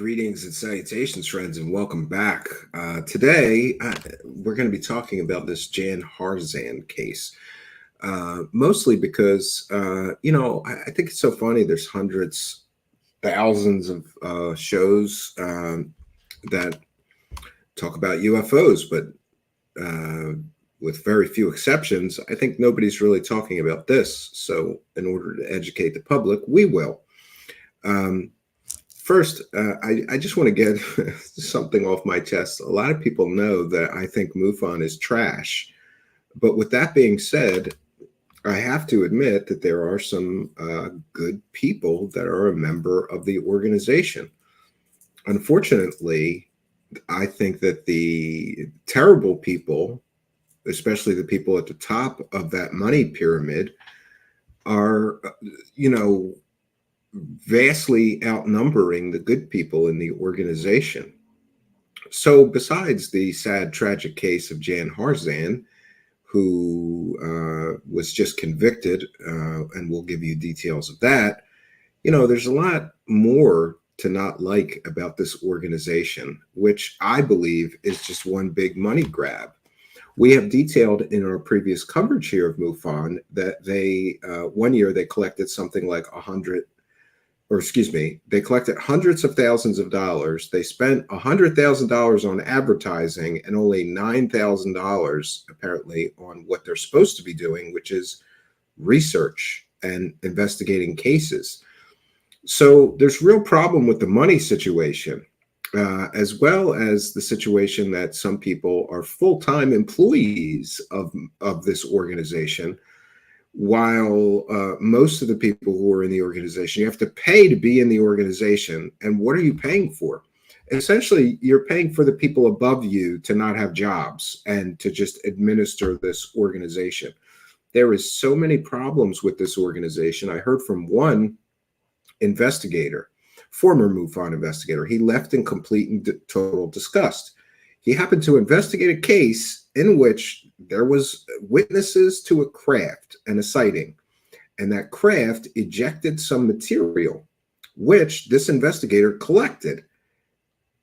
Greetings and salutations, friends, and welcome back. Today, we're going to be talking about this Jan Harzan case, mostly because, I think it's so funny. There's hundreds, thousands of shows that talk about UFOs, but with very few exceptions, I think nobody's really talking about this. So, in order to educate the public, we will. First, I just want to get something off my chest. A lot of people know that I think MUFON is trash. But with that being said, I have to admit that there are some good people that are a member of the organization. Unfortunately, I think that the terrible people, especially the people at the top of that money pyramid, are, vastly outnumbering the good people in the organization. So besides the sad, tragic case of Jan Harzan, who was just convicted, and we'll give you details of that, there's a lot more to not like about this organization, which I believe is just one big money grab. We have detailed in our previous coverage here of MUFON that they, one year they collected something like they collected hundreds of thousands of dollars. They spent $100,000 on advertising and only $9,000 apparently on what they're supposed to be doing, which is research and investigating cases. So there's real problem with the money situation, as well as the situation that some people are full-time employees of this organization, while most of the people who are in the organization, you have to pay to be in the organization. And what are you paying for? Essentially, you're paying for the people above you to not have jobs and to just administer this organization. There is so many problems with this organization. I heard from one investigator, former MUFON investigator. He left in complete and total disgust. He happened to investigate a case in which there was witnesses to a craft and a sighting, and that craft ejected some material, which this investigator collected.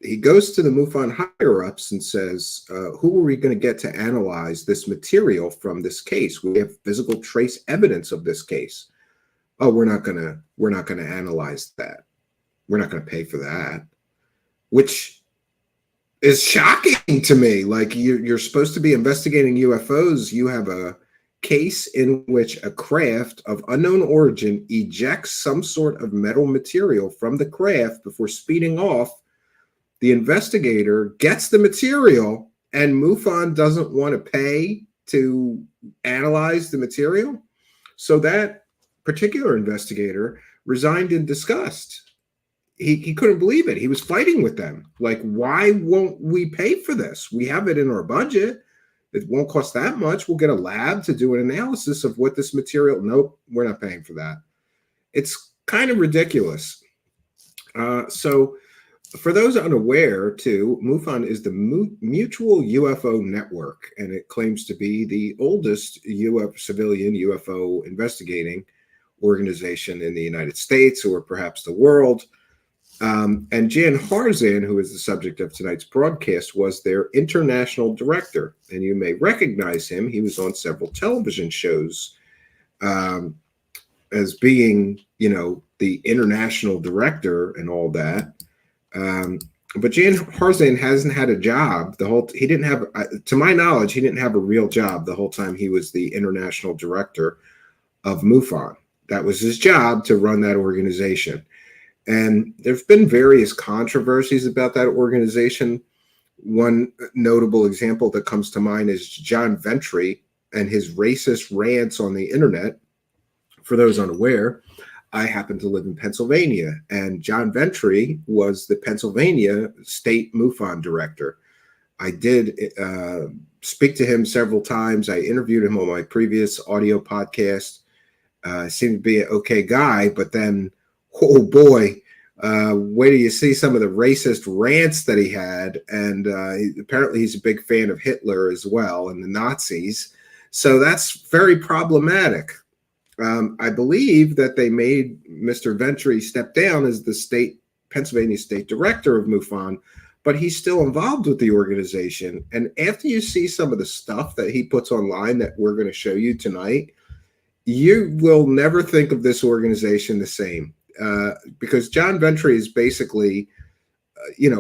He goes to the MUFON higher-ups and says, who are we going to get to analyze this material from this case? We have physical trace evidence of this case. Oh, we're not going to analyze that. We're not going to pay for that, which is shocking to me. Like, you're supposed to be investigating UFOs. You have a case in which a craft of unknown origin ejects some sort of metal material from the craft before speeding off. The investigator gets the material, and MUFON doesn't want to pay to analyze the material. So that particular investigator resigned in disgust. He couldn't believe it. He was fighting with them. Like, why won't we pay for this? We have it in our budget. It won't cost that much. We'll get a lab to do an analysis of what this material. Nope, we're not paying for that. It's kind of ridiculous. So for those unaware, too, MUFON is the Mutual UFO Network, and it claims to be the oldest civilian UFO investigating organization in the United States, or perhaps the world. And Jan Harzan, who is the subject of tonight's broadcast, was their international director. And you may recognize him. He was on several television shows as being, the international director and all that. But Jan Harzan hasn't had a job he didn't have, to my knowledge, he didn't have a real job the whole time he was the international director of MUFON. That was his job, to run that organization. And there's been various controversies about that organization. One notable example that comes to mind is John Ventry and his racist rants on the internet. For those unaware, I happen to live in Pennsylvania, and John Ventry was the Pennsylvania state MUFON director. I did speak to him several times. I interviewed him on my previous audio podcast. Seemed to be an okay guy, but then, oh boy, wait till you see some of the racist rants that he had. And apparently he's a big fan of Hitler as well, and the Nazis. So that's very problematic. I believe that they made Mr. Ventry step down as the state Pennsylvania State Director of MUFON, but he's still involved with the organization. And after you see some of the stuff that he puts online that we're going to show you tonight, you will never think of this organization the same, because John Ventry is basically,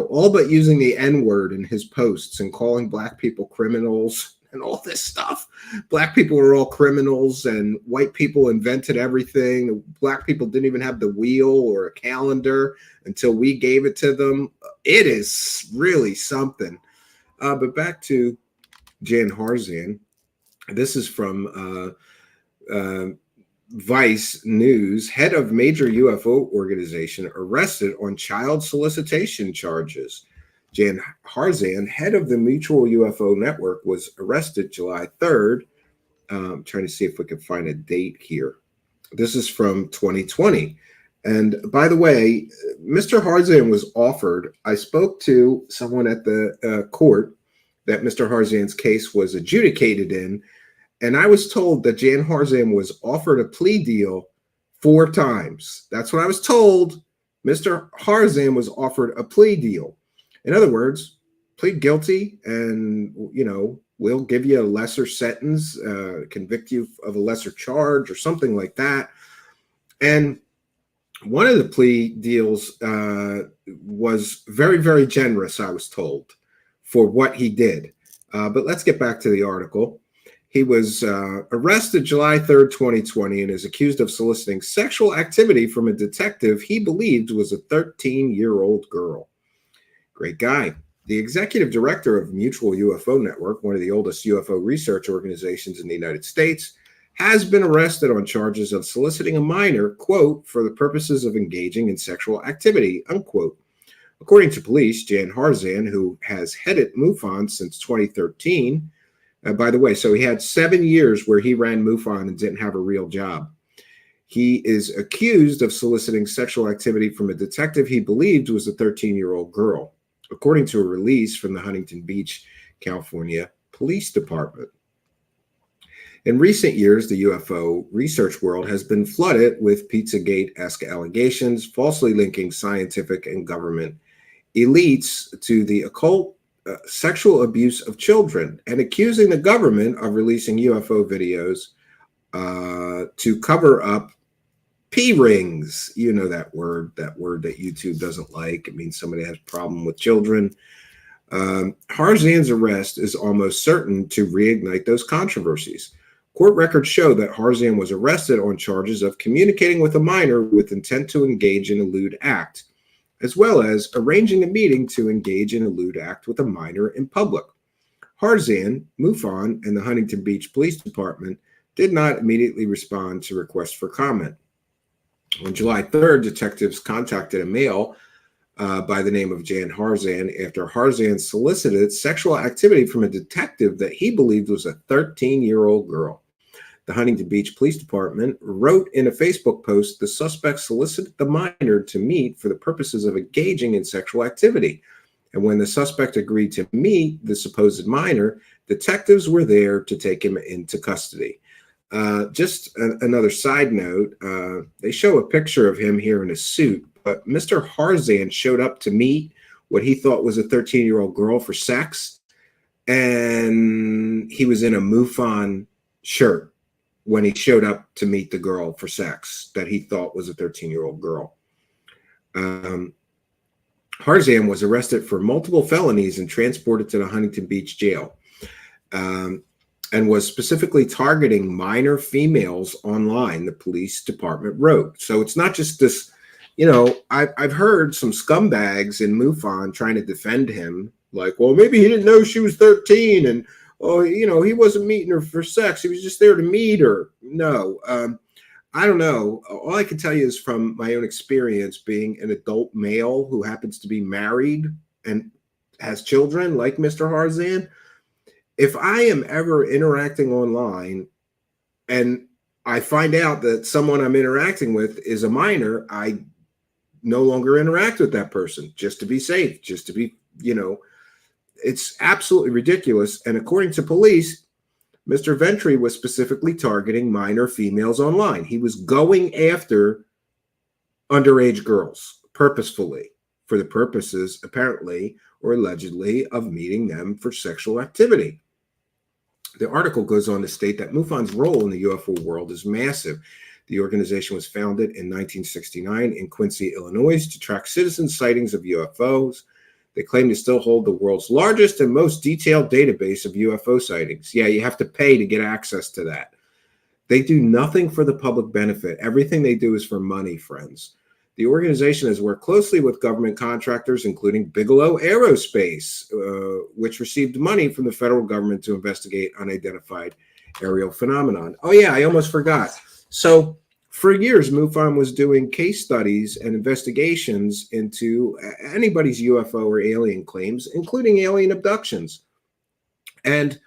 all but using the N-word in his posts and calling black people criminals and all this stuff. Black people are all criminals and white people invented everything. Black people didn't even have the wheel or a calendar until we gave it to them. It is really something. But back to Jan Harzan. This is from Vice News. Head of major UFO organization arrested on child solicitation charges. Jan Harzan, head of the Mutual UFO Network, was arrested July 3rd. I'm trying to see if we can find a date here. This is from 2020. And by the way, Mr. Harzan was offered, I spoke to someone at the court that Mr. Harzan's case was adjudicated in, and I was told that Jan Harzan was offered a plea deal 4 times. That's what I was told. Mr. Harzan was offered a plea deal. In other words, plead guilty and, we'll give you a lesser sentence, convict you of a lesser charge or something like that. And one of the plea deals was very, very generous, I was told, for what he did. But let's get back to the article. He was arrested July 3rd, 2020, and is accused of soliciting sexual activity from a detective he believed was a 13-year-old girl. Great guy. The executive director of Mutual UFO Network, one of the oldest UFO research organizations in the United States, has been arrested on charges of soliciting a minor, quote, for the purposes of engaging in sexual activity, unquote. According to police, Jan Harzan, who has headed MUFON since 2013, by the way, so he had 7 years where he ran MUFON and didn't have a real job. He is accused of soliciting sexual activity from a detective he believed was a 13-year-old girl, according to a release from the Huntington Beach, California Police Department. In recent years, the UFO research world has been flooded with Pizzagate-esque allegations, falsely linking scientific and government elites to the occult, sexual abuse of children, and accusing the government of releasing UFO videos to cover up P-rings. You know that word that YouTube doesn't like. It means somebody has a problem with children. Harzan's arrest is almost certain to reignite those controversies. Court records show that Harzan was arrested on charges of communicating with a minor with intent to engage in a lewd act, as well as arranging a meeting to engage in a lewd act with a minor in public. Harzan, MUFON, and the Huntington Beach Police Department did not immediately respond to requests for comment. On July 3rd, detectives contacted a male by the name of Jan Harzan after Harzan solicited sexual activity from a detective that he believed was a 13-year-old girl. The Huntington Beach Police Department wrote in a Facebook post, the suspect solicited the minor to meet for the purposes of engaging in sexual activity. And when the suspect agreed to meet the supposed minor, detectives were there to take him into custody. Just another side note, they show a picture of him here in a suit, but Mr. Harzan showed up to meet what he thought was a 13-year-old girl for sex, and he was in a MUFON shirt when he showed up to meet the girl for sex that he thought was a 13-year-old girl. Harzan was arrested for multiple felonies and transported to the Huntington Beach jail, and was specifically targeting minor females online, the police department wrote. So it's not just this, I've heard some scumbags in MUFON trying to defend him, like, well, maybe he didn't know she was 13 and, he wasn't meeting her for sex. He was just there to meet her. No, I don't know. All I can tell you is from my own experience being an adult male who happens to be married and has children like Mr. Harzan. If I am ever interacting online and I find out that someone I'm interacting with is a minor, I no longer interact with that person just to be safe, just to be, it's absolutely ridiculous. And according to police, Mr. Ventry was specifically targeting minor females online. He was going after underage girls purposefully. for the purposes, apparently or allegedly, of meeting them for sexual activity. The article goes on to state that MUFON's role in the UFO world is massive. The organization was founded in 1969 in Quincy, Illinois, to track citizen sightings of UFOs. They claim to still hold the world's largest and most detailed database of UFO sightings. Yeah, you have to pay to get access to that. They do nothing for the public benefit. Everything they do is for money, friends. The organization has worked closely with government contractors, including Bigelow Aerospace, which received money from the federal government to investigate unidentified aerial phenomenon. Oh, yeah, I almost forgot. So for years, MUFON was doing case studies and investigations into anybody's UFO or alien claims, including alien abductions. And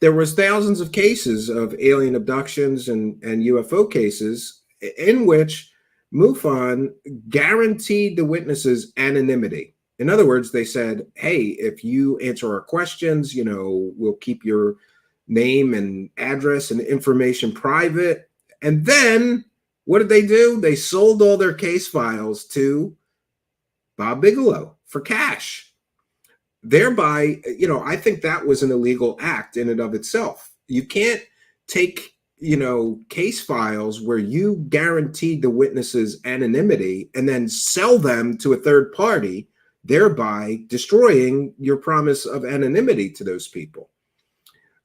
there was thousands of cases of alien abductions and UFO cases in which MUFON guaranteed the witnesses anonymity. In other words, they said, hey, if you answer our questions, we'll keep your name and address and information private. And then what did they do? They sold all their case files to Bob Bigelow for cash. Thereby, I think that was an illegal act in and of itself. You can't take case files where you guaranteed the witnesses anonymity and then sell them to a third party, thereby destroying your promise of anonymity to those people.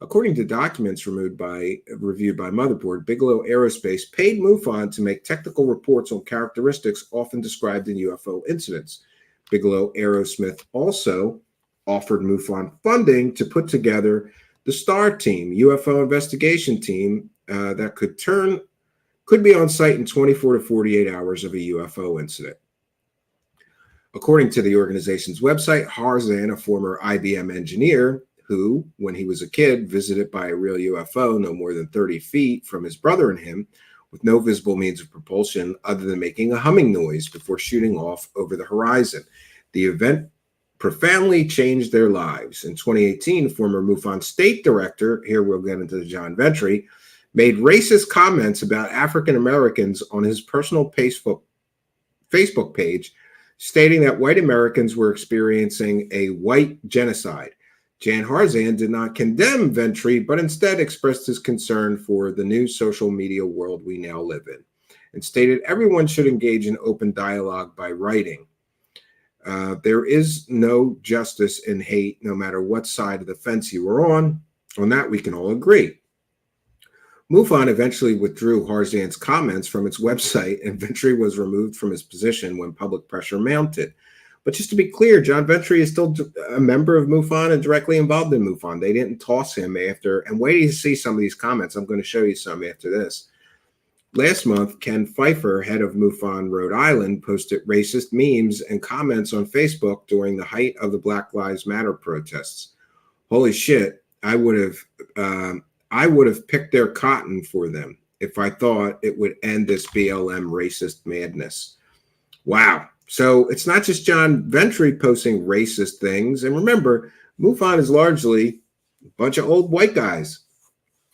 According to documents reviewed by Motherboard, Bigelow Aerospace paid MUFON to make technical reports on characteristics often described in UFO incidents. Bigelow Aerosmith also offered MUFON funding to put together the STAR team, UFO investigation team, that could be on site in 24 to 48 hours of a UFO incident. According to the organization's website, Harzan, a former IBM engineer who, when he was a kid, visited by a real UFO no more than 30 feet from his brother and him, with no visible means of propulsion other than making a humming noise before shooting off over the horizon. The event profoundly changed their lives. In 2018, former MUFON state director, here we'll get into the John Ventry, made racist comments about African Americans on his personal Facebook page, stating that white Americans were experiencing a white genocide. Jan Harzan did not condemn Ventry, but instead expressed his concern for the new social media world we now live in, and stated everyone should engage in open dialogue by writing. There is no justice in hate, no matter what side of the fence you were on. On that, we can all agree. MUFON eventually withdrew Harzan's comments from its website, and Ventry was removed from his position when public pressure mounted. But just to be clear, John Ventry is still a member of MUFON and directly involved in MUFON. They didn't toss him after, and wait till you see some of these comments. I'm going to show you some after this. Last month, Ken Pfeiffer, head of MUFON Rhode Island, posted racist memes and comments on Facebook during the height of the Black Lives Matter protests. Holy shit, I would have picked their cotton for them if I thought it would end this BLM racist madness. Wow. So it's not just John Ventry posting racist things. And remember, MUFON is largely a bunch of old white guys.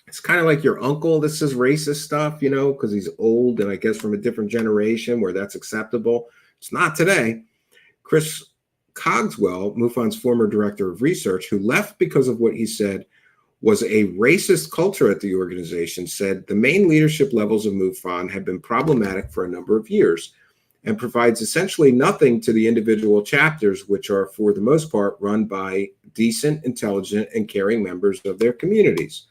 It's kind of like your uncle that says racist stuff, because he's old and I guess from a different generation where that's acceptable. It's not today. Chris Cogswell, MUFON's former director of research, who left because of what he said was a racist culture at the organization, said the main leadership levels of MUFON had been problematic for a number of years and provides essentially nothing to the individual chapters, which are, for the most part, run by decent, intelligent, and caring members of their communities.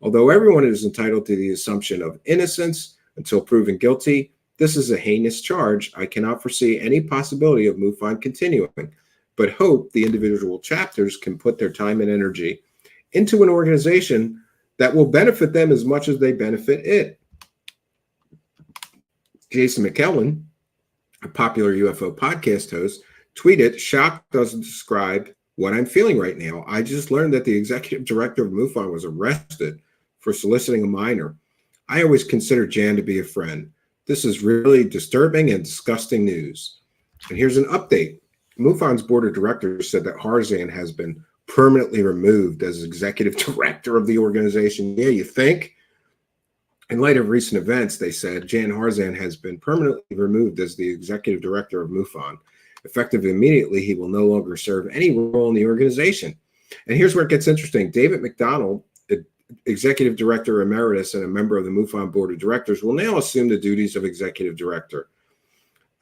Although everyone is entitled to the assumption of innocence until proven guilty, this is a heinous charge. I cannot foresee any possibility of MUFON continuing, but hope the individual chapters can put their time and energy into an organization that will benefit them as much as they benefit it. Jason McKellen, a popular UFO podcast host, tweeted, "Shock doesn't describe what I'm feeling right now. I just learned that the executive director of MUFON was arrested for soliciting a minor. I always considered Jan to be a friend. This is really disturbing and disgusting news." And here's an update. MUFON's board of directors said that Harzan has been permanently removed as executive director of the organization. Yeah, you think? In light of recent events, they said, Jan Harzan has been permanently removed as the executive director of MUFON, Effective immediately, he will no longer serve any role in the organization. And here's where it gets interesting. David McDonald, Executive Director Emeritus and a member of the MUFON Board of Directors, will now assume the duties of Executive Director.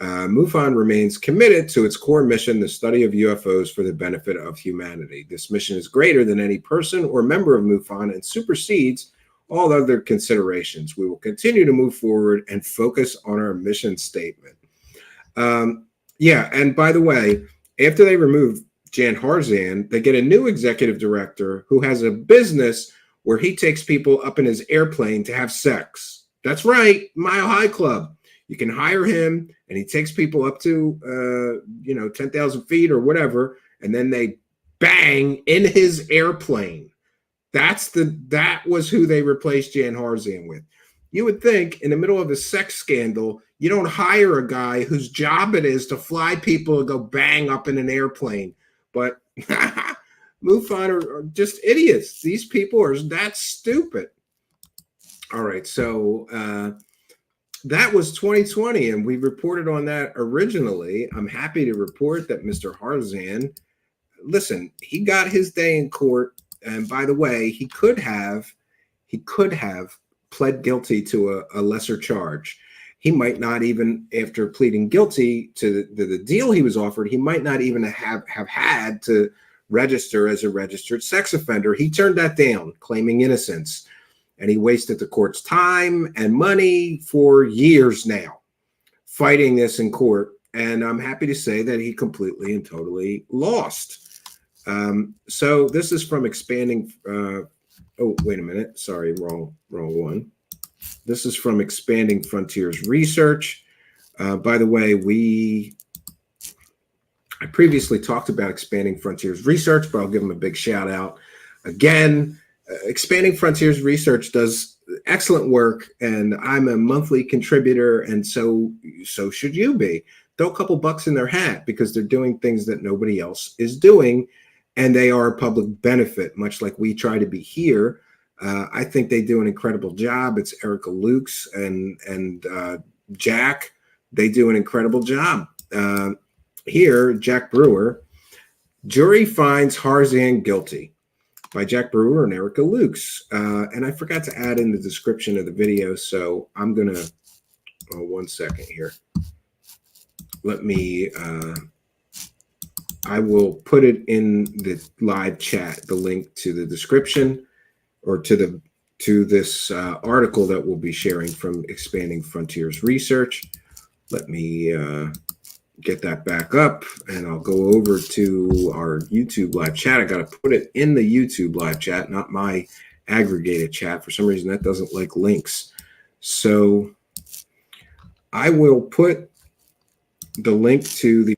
MUFON remains committed to its core mission, the study of UFOs for the benefit of humanity. This mission is greater than any person or member of MUFON and supersedes all other considerations. We will continue to move forward and focus on our mission statement. Yeah, and by the way, after they remove Jan Harzan, they get a new executive director who has a business where he takes people up in his airplane to have sex. That's right, Mile High Club. You can hire him, and he takes people up to 10,000 feet or whatever, and then they bang in his airplane. That was who they replaced Jan Harzan with. You would think in the middle of a sex scandal, you don't hire a guy whose job it is to fly people and go bang up in an airplane. But MUFON are just idiots. These people are that stupid. All right, so that was 2020, and we reported on that originally. I'm happy to report that Mr. Harzan, listen, he got his day in court, and by the way, he could have pled guilty to a lesser charge. He might not even, after pleading guilty to the deal he was offered, he might not even have had to register as a registered sex offender. He turned that down, claiming innocence. And he wasted the court's time and money for years now, fighting this in court. And I'm happy to say that he completely and totally lost. So this is from Expanding. Oh, wait a minute. Sorry, wrong one. This is from Expanding Frontiers Research. By the way, I previously talked about Expanding Frontiers Research, but I'll give them a big shout out again. Expanding Frontiers Research does excellent work, and I'm a monthly contributor, and so should you be. Throw a couple bucks in their hat because they're doing things that nobody else is doing, and they are a public benefit, much like we try to be here. I think they do an incredible job. It's Erica Lukes and Jack. They do an incredible job. Here, Jack Brewer, jury finds Harzan guilty, by Jack Brewer and Erica Lukes. And I forgot to add in the description of the video, so I'm going to, 1 second here. Let me, I will put it in the live chat, the link to the description or to this article that we'll be sharing from Expanding Frontiers Research. Let me get that back up, and I'll go over to our YouTube live chat. I got to put it in the YouTube live chat, not my aggregated chat. For some reason, that doesn't like links. So I will put the link to the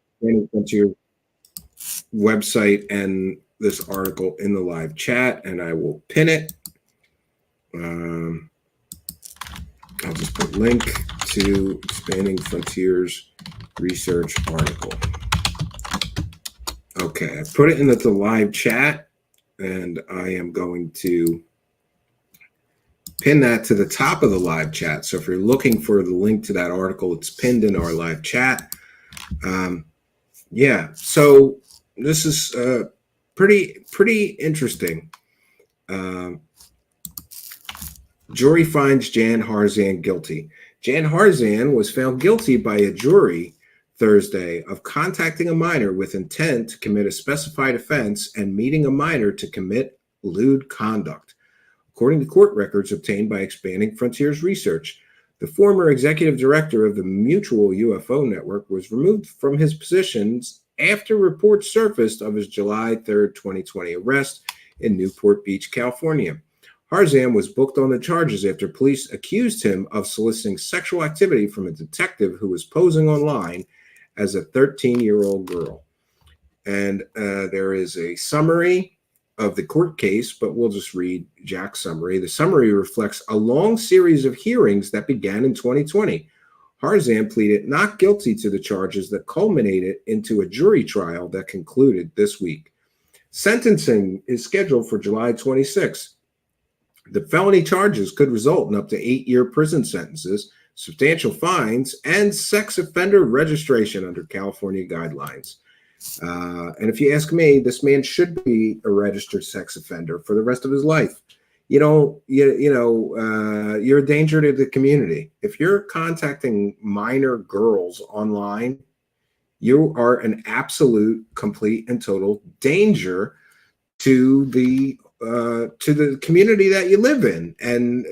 Frontier website and this article in the live chat, and I will pin it. I'll just put link to Expanding Frontiers Research article. Okay, I put it in the live chat, and I am going to pin that to the top of the live chat. So if you're looking for the link to that article, it's pinned in our live chat. Yeah, so this is pretty interesting. Jury finds Jan Harzan guilty. Jan Harzan was found guilty by a jury Thursday of contacting a minor with intent to commit a specified offense and meeting a minor to commit lewd conduct. According to court records obtained by Expanding Frontiers Research, the former executive director of the Mutual UFO Network was removed from his positions after reports surfaced of his July 3rd, 2020 arrest in Newport Beach, California. Harzan was booked on the charges after police accused him of soliciting sexual activity from a detective who was posing online as a 13-year-old girl. And there is a summary of the court case, but we'll just read Jack's summary. The summary reflects a long series of hearings that began in 2020. Harzan pleaded not guilty to the charges that culminated into a jury trial that concluded this week. Sentencing is scheduled for July 26th. The felony charges could result in up to 8-year prison sentences, substantial fines, and sex offender registration under California guidelines. And if you ask me, this man should be a registered sex offender for the rest of his life. You're a danger to the community. If you're contacting minor girls online, you are an absolute, complete, and total danger to the community that you live in. And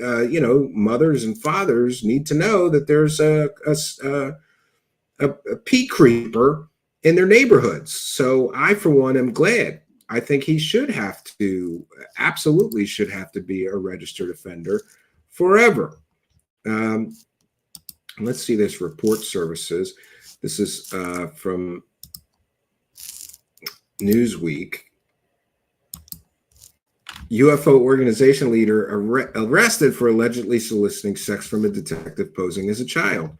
mothers and fathers need to know that there's a pea creeper in their neighborhoods. So I, for one, am glad. I think he absolutely should have to be a registered offender forever. Let's see this report services. This is from Newsweek. UFO organization leader arrested for allegedly soliciting sex from a detective posing as a child.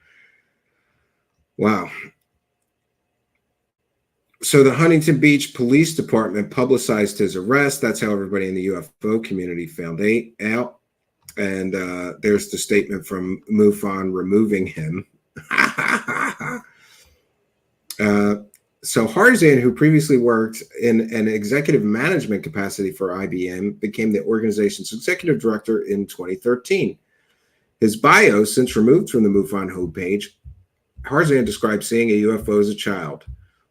Wow. So the Huntington Beach Police Department publicized his arrest. That's how everybody in the UFO community found out. And there's the statement from MUFON removing him. So Harzan, who previously worked in an executive management capacity for IBM, became the organization's executive director in 2013. His bio, since removed from the MUFON homepage, Harzan described seeing a UFO as a child,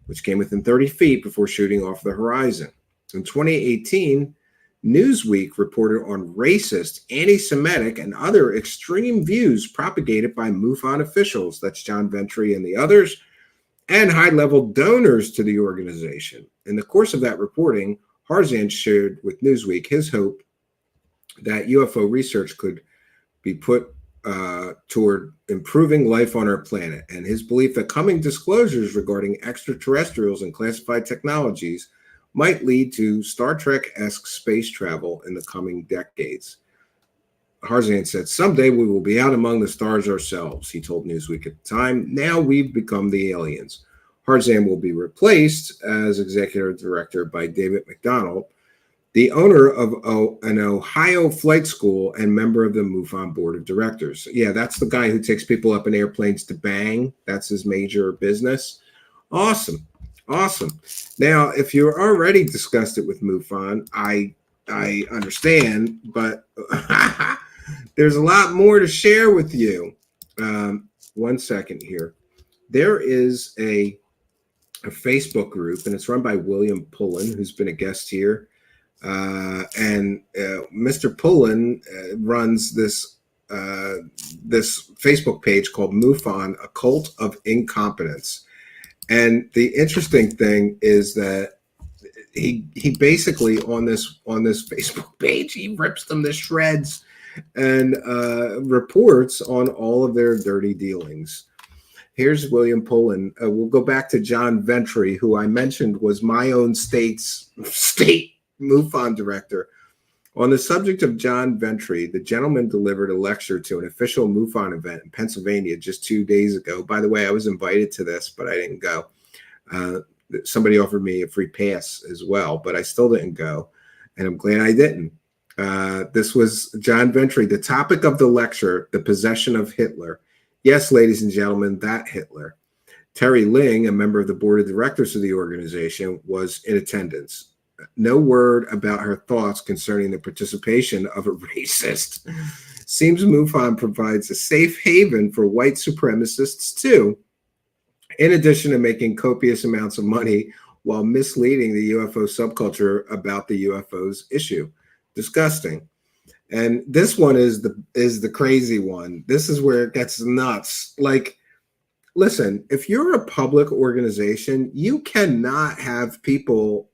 which came within 30 feet before shooting off the horizon. In 2018, Newsweek reported on racist, anti-Semitic, and other extreme views propagated by MUFON officials, that's John Ventry and the others, and high-level donors to the organization. In the course of that reporting, Harzan shared with Newsweek his hope that UFO research could be put toward improving life on our planet, and his belief that coming disclosures regarding extraterrestrials and classified technologies might lead to Star Trek-esque space travel in the coming decades. Harzan said, "Someday we will be out among the stars ourselves," he told Newsweek at the time. "Now we've become the aliens." Harzan will be replaced as executive director by David McDonald, the owner of an Ohio flight school and member of the MUFON board of directors. Yeah, that's the guy who takes people up in airplanes to bang. That's his major business. Awesome. Now, if you already discussed it with MUFON, I understand, but there's a lot more to share with you. 1 second here. There is a Facebook group, and it's run by William Pullen, who's been a guest here. And Mr. Pullen runs this Facebook page called MUFON, A Cult of Incompetence. And the interesting thing is that he basically on this Facebook page, he rips them to shreds and reports on all of their dirty dealings. Here's William Pullen. We'll go back to John Ventry, who I mentioned was my own state MUFON director. On the subject of John Ventry, the gentleman delivered a lecture to an official MUFON event in Pennsylvania just 2 days ago. By the way, I was invited to this, but I didn't go. Somebody offered me a free pass as well, but I still didn't go, and I'm glad I didn't. This was John Ventry. The topic of the lecture, the possession of Hitler. Yes, ladies and gentlemen, that Hitler. Terry Ling, a member of the board of directors of the organization, was in attendance. No word about her thoughts concerning the participation of a racist. Seems MUFON provides a safe haven for white supremacists too, in addition to making copious amounts of money while misleading the UFO subculture about the UFOs issue. Disgusting. And this one is the crazy one. This is where it gets nuts. Like, listen, if you're a public organization, you cannot have people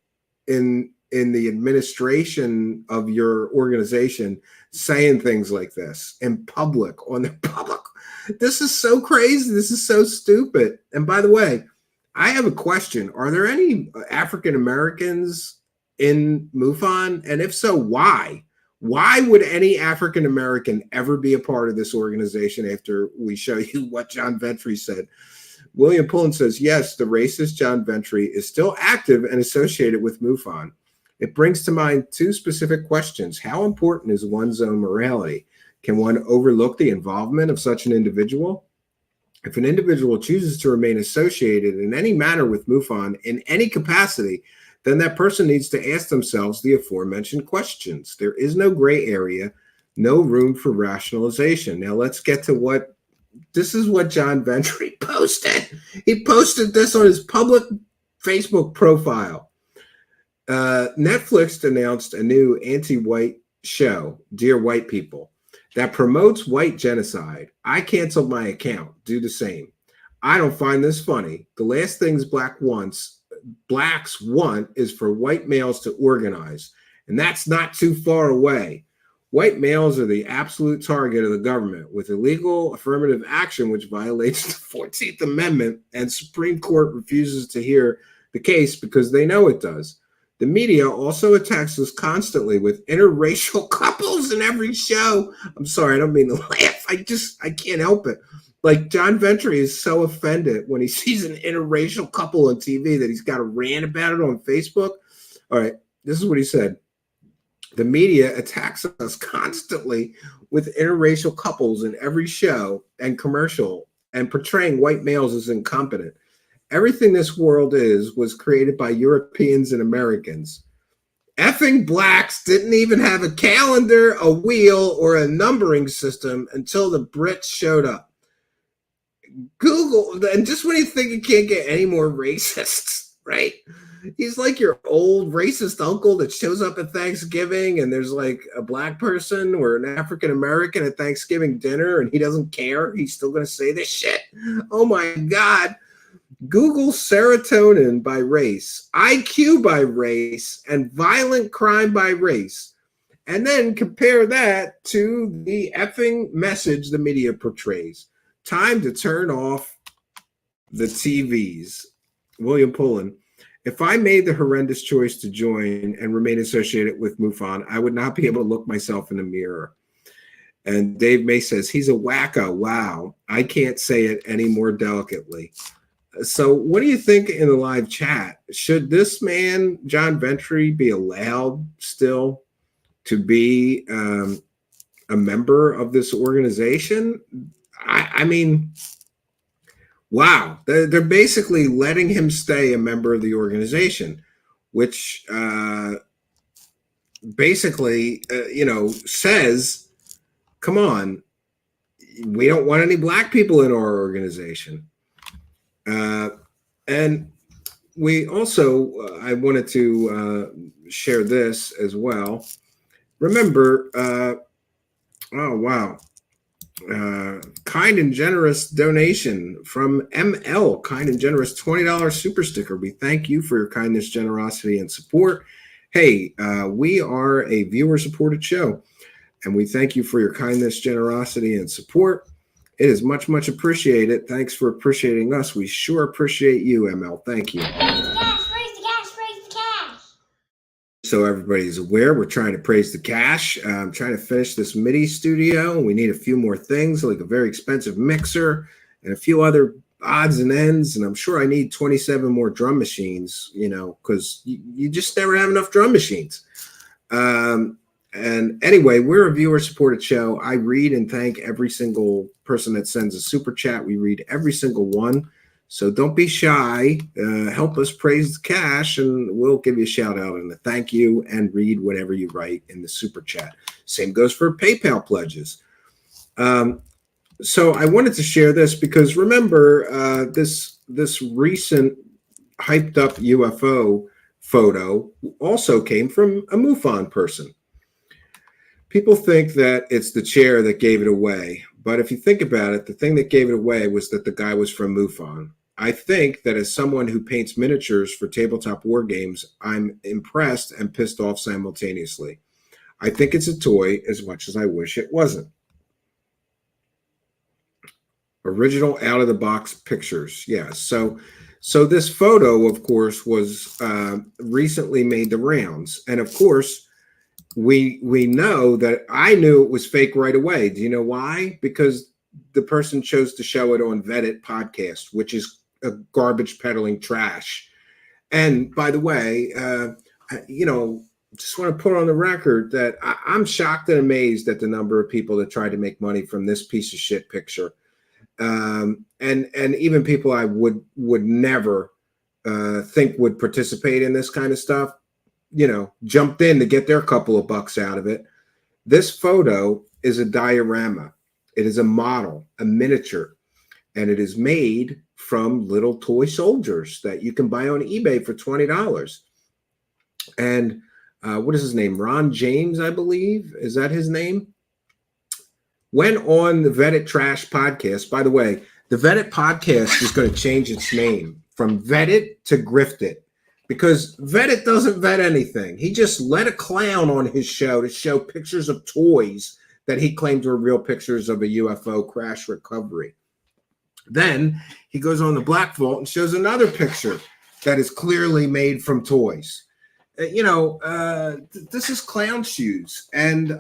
in the administration of your organization saying things like this in public, on the public. This is so crazy. This is so stupid. And by the way, I have a question. Are there any African Americans in MUFON? And if so, why? Why would any African American ever be a part of this organization after we show you what John Ventry said? William Pullen says, yes, the racist John Ventry is still active and associated with MUFON. It brings to mind two specific questions. How important is one's own morality? Can one overlook the involvement of such an individual? If an individual chooses to remain associated in any manner with MUFON in any capacity, then that person needs to ask themselves the aforementioned questions. There is no gray area, no room for rationalization. Now let's get to this is what John Ventry posted. He posted this on his public Facebook profile. Netflix announced a new anti-white show, Dear White People, that promotes white genocide. I canceled my account. Do the same. I don't find this funny. The last things blacks want is for white males to organize, and that's not too far away. White males are the absolute target of the government with illegal affirmative action, which violates the 14th Amendment, and Supreme Court refuses to hear the case because they know it does. The media also attacks us constantly with interracial couples in every show. I'm sorry, I don't mean to laugh. I can't help it. Like, John Ventry is so offended when he sees an interracial couple on TV that he's got to rant about it on Facebook. All right, this is what he said. The media attacks us constantly with interracial couples in every show and commercial and portraying white males as incompetent. Everything this world was created by Europeans and Americans. Effing blacks didn't even have a calendar, a wheel, or a numbering system until the Brits showed up. Google, and just when you think it can't get any more racists, right? He's like your old racist uncle that shows up at Thanksgiving and there's like a black person or an African American at Thanksgiving dinner and he doesn't care. He's still going to say this shit. Oh my God. Google serotonin by race, IQ by race, and violent crime by race. And then compare that to the effing message the media portrays. Time to turn off the TVs. William Pullen. If I made the horrendous choice to join and remain associated with MUFON, I would not be able to look myself in the mirror. And Dave May says, he's a wacko. Wow. I can't say it any more delicately. So what do you think in the live chat? Should this man, John Ventry, be allowed still to be a member of this organization? I mean, wow. They're basically letting him stay a member of the organization, which basically, says, come on, we don't want any black people in our organization. And we also, I wanted to share this as well. Remember, oh, wow. Kind and generous donation from ML, kind and generous $20 super sticker. We thank you for your kindness, generosity, and support. Hey, we are a viewer supported show, and we thank you for your kindness, generosity, and support. It is much, much appreciated. Thanks for appreciating us. We sure appreciate you, ML. Thank you. Praise the cash, praise the cash, praise the cash. So everybody's aware, we're trying to praise the cash. I'm trying to finish this MIDI studio. We need a few more things, like a very expensive mixer and a few other odds and ends. And I'm sure I need 27 more drum machines, because you just never have enough drum machines. And anyway, we're a viewer-supported show. I read and thank every single person that sends a super chat. We read every single one. So don't be shy. Help us praise the cash, and we'll give you a shout-out and a thank you and read whatever you write in the super chat. Same goes for PayPal pledges. So I wanted to share this because, remember, this recent hyped-up UFO photo also came from a MUFON person. People think that it's the chair that gave it away. But if you think about it, the thing that gave it away was that the guy was from MUFON. I think that as someone who paints miniatures for tabletop war games, I'm impressed and pissed off simultaneously. I think it's a toy as much as I wish it wasn't. Original out-of-the-box pictures. Yeah, so this photo, of course, was recently made the rounds. And, of course, we know that I knew it was fake right away. Do you know why? Because the person chose to show it on Vetted podcast, which is a garbage peddling trash. And by the way, just want to put on the record that I'm shocked and amazed at the number of people that tried to make money from this piece of shit picture. And even people I would never think would participate in this kind of stuff, jumped in to get their couple of bucks out of it. This photo is a diorama. It is a model, a miniature, and it is made from little toy soldiers that you can buy on eBay for $20. And what is his name? Ron James, I believe. Is that his name? Went on the Vet It Trash podcast. By the way, the Vet It podcast is going to change its name from Vet It to Grift It, because Vet It doesn't vet anything. He just let a clown on his show to show pictures of toys that he claimed were real pictures of a UFO crash recovery. Then he goes on the Black Vault and shows another picture that is clearly made from toys. This is clown shoes. And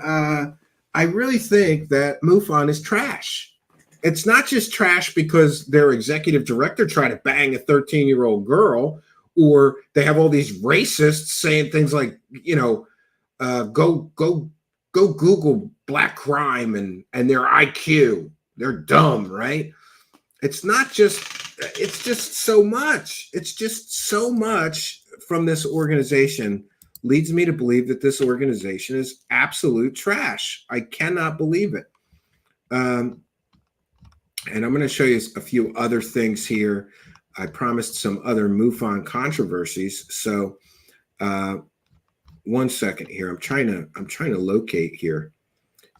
I really think that MUFON is trash. It's not just trash because their executive director tried to bang a 13-year-old girl, or they have all these racists saying things like, go Google black crime and their IQ. They're dumb, right? It's just so much. It's just so much from this organization leads me to believe that this organization is absolute trash. I cannot believe it. And I'm going to show you a few other things here. I promised some other MUFON controversies. So one second here. I'm trying to locate here.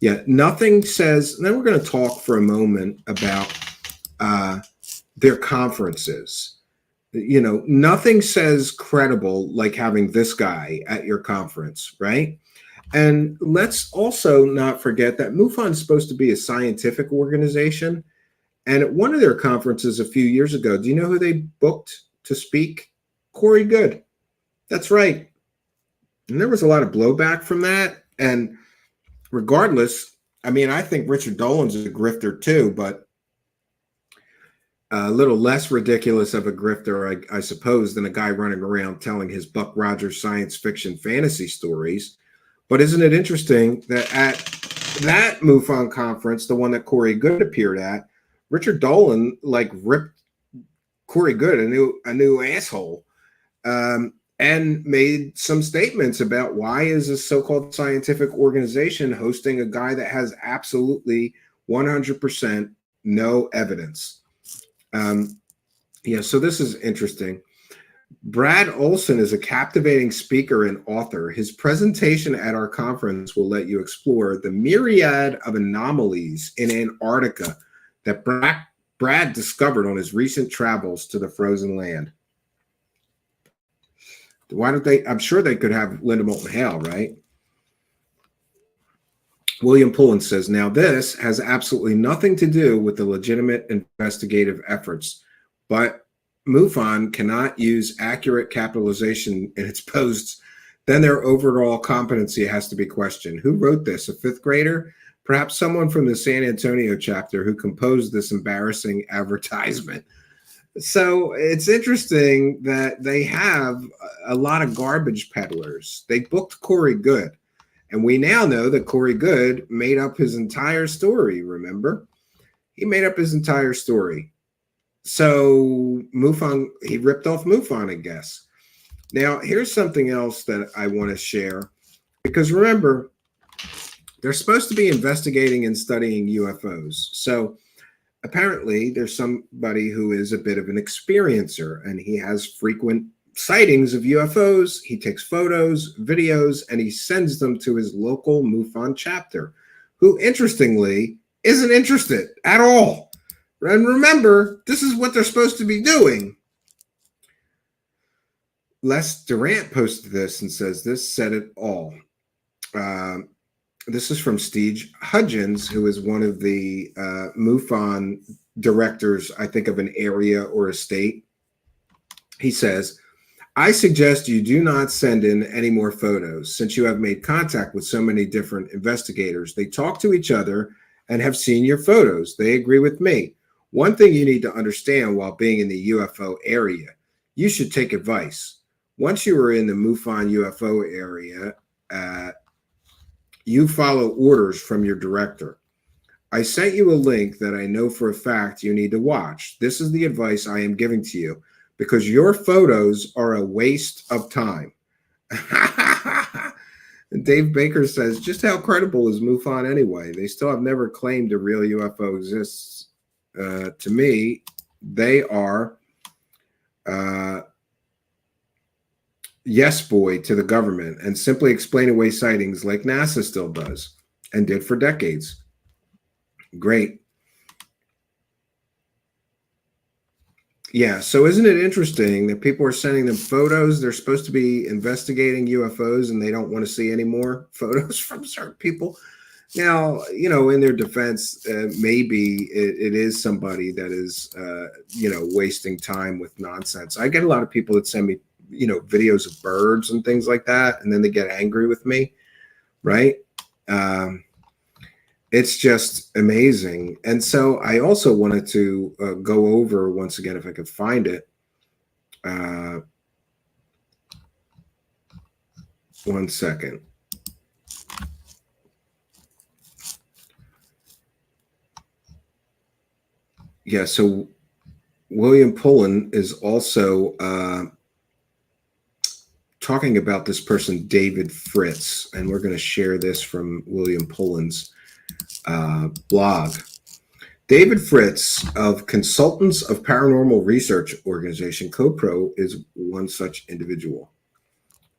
Yeah, nothing says, and then we're going to talk for a moment about their conferences. Nothing says credible like having this guy at your conference, right? And let's also not forget that MUFON is supposed to be a scientific organization. And at one of their conferences a few years ago, do you know who they booked to speak? Corey Good. That's right. And there was a lot of blowback from that. And regardless, I think Richard Dolan's a grifter too, but a little less ridiculous of a grifter, I suppose, than a guy running around telling his Buck Rogers science fiction fantasy stories. But isn't it interesting that at that MUFON conference, the one that Corey Good appeared at, Richard Dolan ripped Corey Good a new asshole, and made some statements about why is a so-called scientific organization hosting a guy that has absolutely 100% no evidence. So this is interesting. Brad Olson is a captivating speaker and author. His presentation at our conference will let you explore the myriad of anomalies in Antarctica that Brad discovered on his recent travels to the frozen land. Why don't they? I'm sure they could have Linda Moulton Hale, right? William Pullen says, now this has absolutely nothing to do with the legitimate investigative efforts, but MUFON cannot use accurate capitalization in its posts. Then their overall competency has to be questioned. Who wrote this? A fifth grader? Perhaps someone from the San Antonio chapter who composed this embarrassing advertisement. So it's interesting that they have a lot of garbage peddlers. They booked Corey Good. And we now know that Corey Good made up his entire story, remember? He made up his entire story. So MUFON, he ripped off MUFON, I guess. Now, here's something else that I want to share. Because remember, they're supposed to be investigating and studying UFOs. So apparently there's somebody who is a bit of an experiencer, and he has frequent sightings of UFOs. He takes photos, videos, and he sends them to his local MUFON chapter, who interestingly isn't interested at all. And remember, this is what they're supposed to be doing. Les Durant posted this and says, this said it all. This is from Steve Hudgens, who is one of the MUFON directors, I think, of an area or a state. He says, I suggest you do not send in any more photos since you have made contact with so many different investigators. They talk to each other and have seen your photos. They agree with me. One thing you need to understand while being in the UFO area, you should take advice. Once you are in the MUFON UFO area, you follow orders from your director. I sent you a link that I know for a fact you need to watch. This is the advice I am giving to you because your photos are a waste of time. And Dave Baker says, just how credible is MUFON anyway? They still have never claimed a real UFO exists. To me, they are yes boy to the government and simply explain away sightings like NASA still does and did for decades. Great. Yeah, so isn't it interesting that people are sending them photos? They're supposed to be investigating UFOs and they don't want to see any more photos from certain people. Now, you know, in their defense, maybe it is somebody that is, you know, wasting time with nonsense. I get a lot of people that send me, you know, videos of birds and things like that, and then they get angry with me, right? It's just amazing. And so I also wanted to go over once again, if I could find it. One second. Yeah, so William Pullen is also talking about this person, David Fritz, and we're going to share this from William Pullen's blog. David Fritz of Consultants of Paranormal Research Organization, CoPro, is one such individual.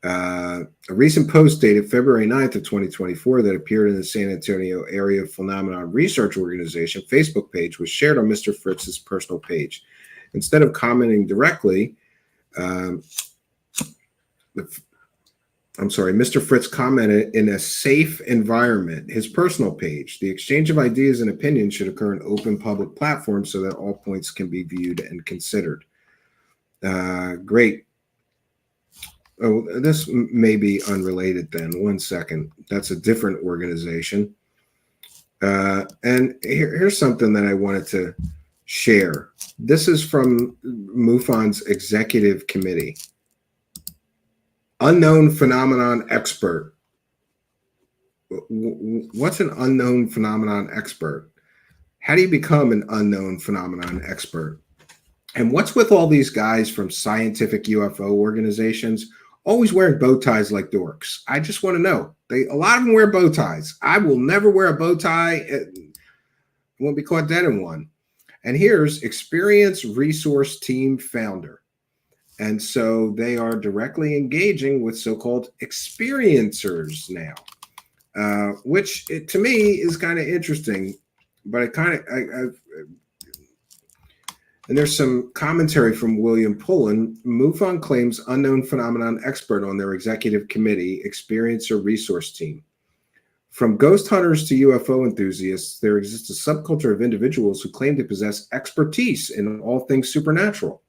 A recent post dated February 9th of 2024 that appeared in the San Antonio Area Phenomenon Research Organization Facebook page was shared on Mr. Fritz's personal page. Instead of commenting directly, Mr. Fritz commented in a safe environment, his personal page. The exchange of ideas and opinions should occur in open public platforms so that all points can be viewed and considered. Great. Oh, this may be unrelated then. One second. That's a different organization. And here's something that I wanted to share. This is from MUFON's executive committee. Unknown phenomenon expert. What's an unknown phenomenon expert? How do you become an unknown phenomenon expert? And what's with all these guys from scientific UFO organizations always wearing bow ties like dorks? I just want to know. A lot of them wear bow ties. I will never wear a bow tie. I won't be caught dead in one. And here's Experience Resource Team founder. And so they are directly engaging with so-called experiencers now, which to me is kind of interesting. But and there's some commentary from William Pullen. MUFON claims unknown phenomenon expert on their executive committee, Experiencer Resource Team. From ghost hunters to UFO enthusiasts, there exists a subculture of individuals who claim to possess expertise in all things supernatural.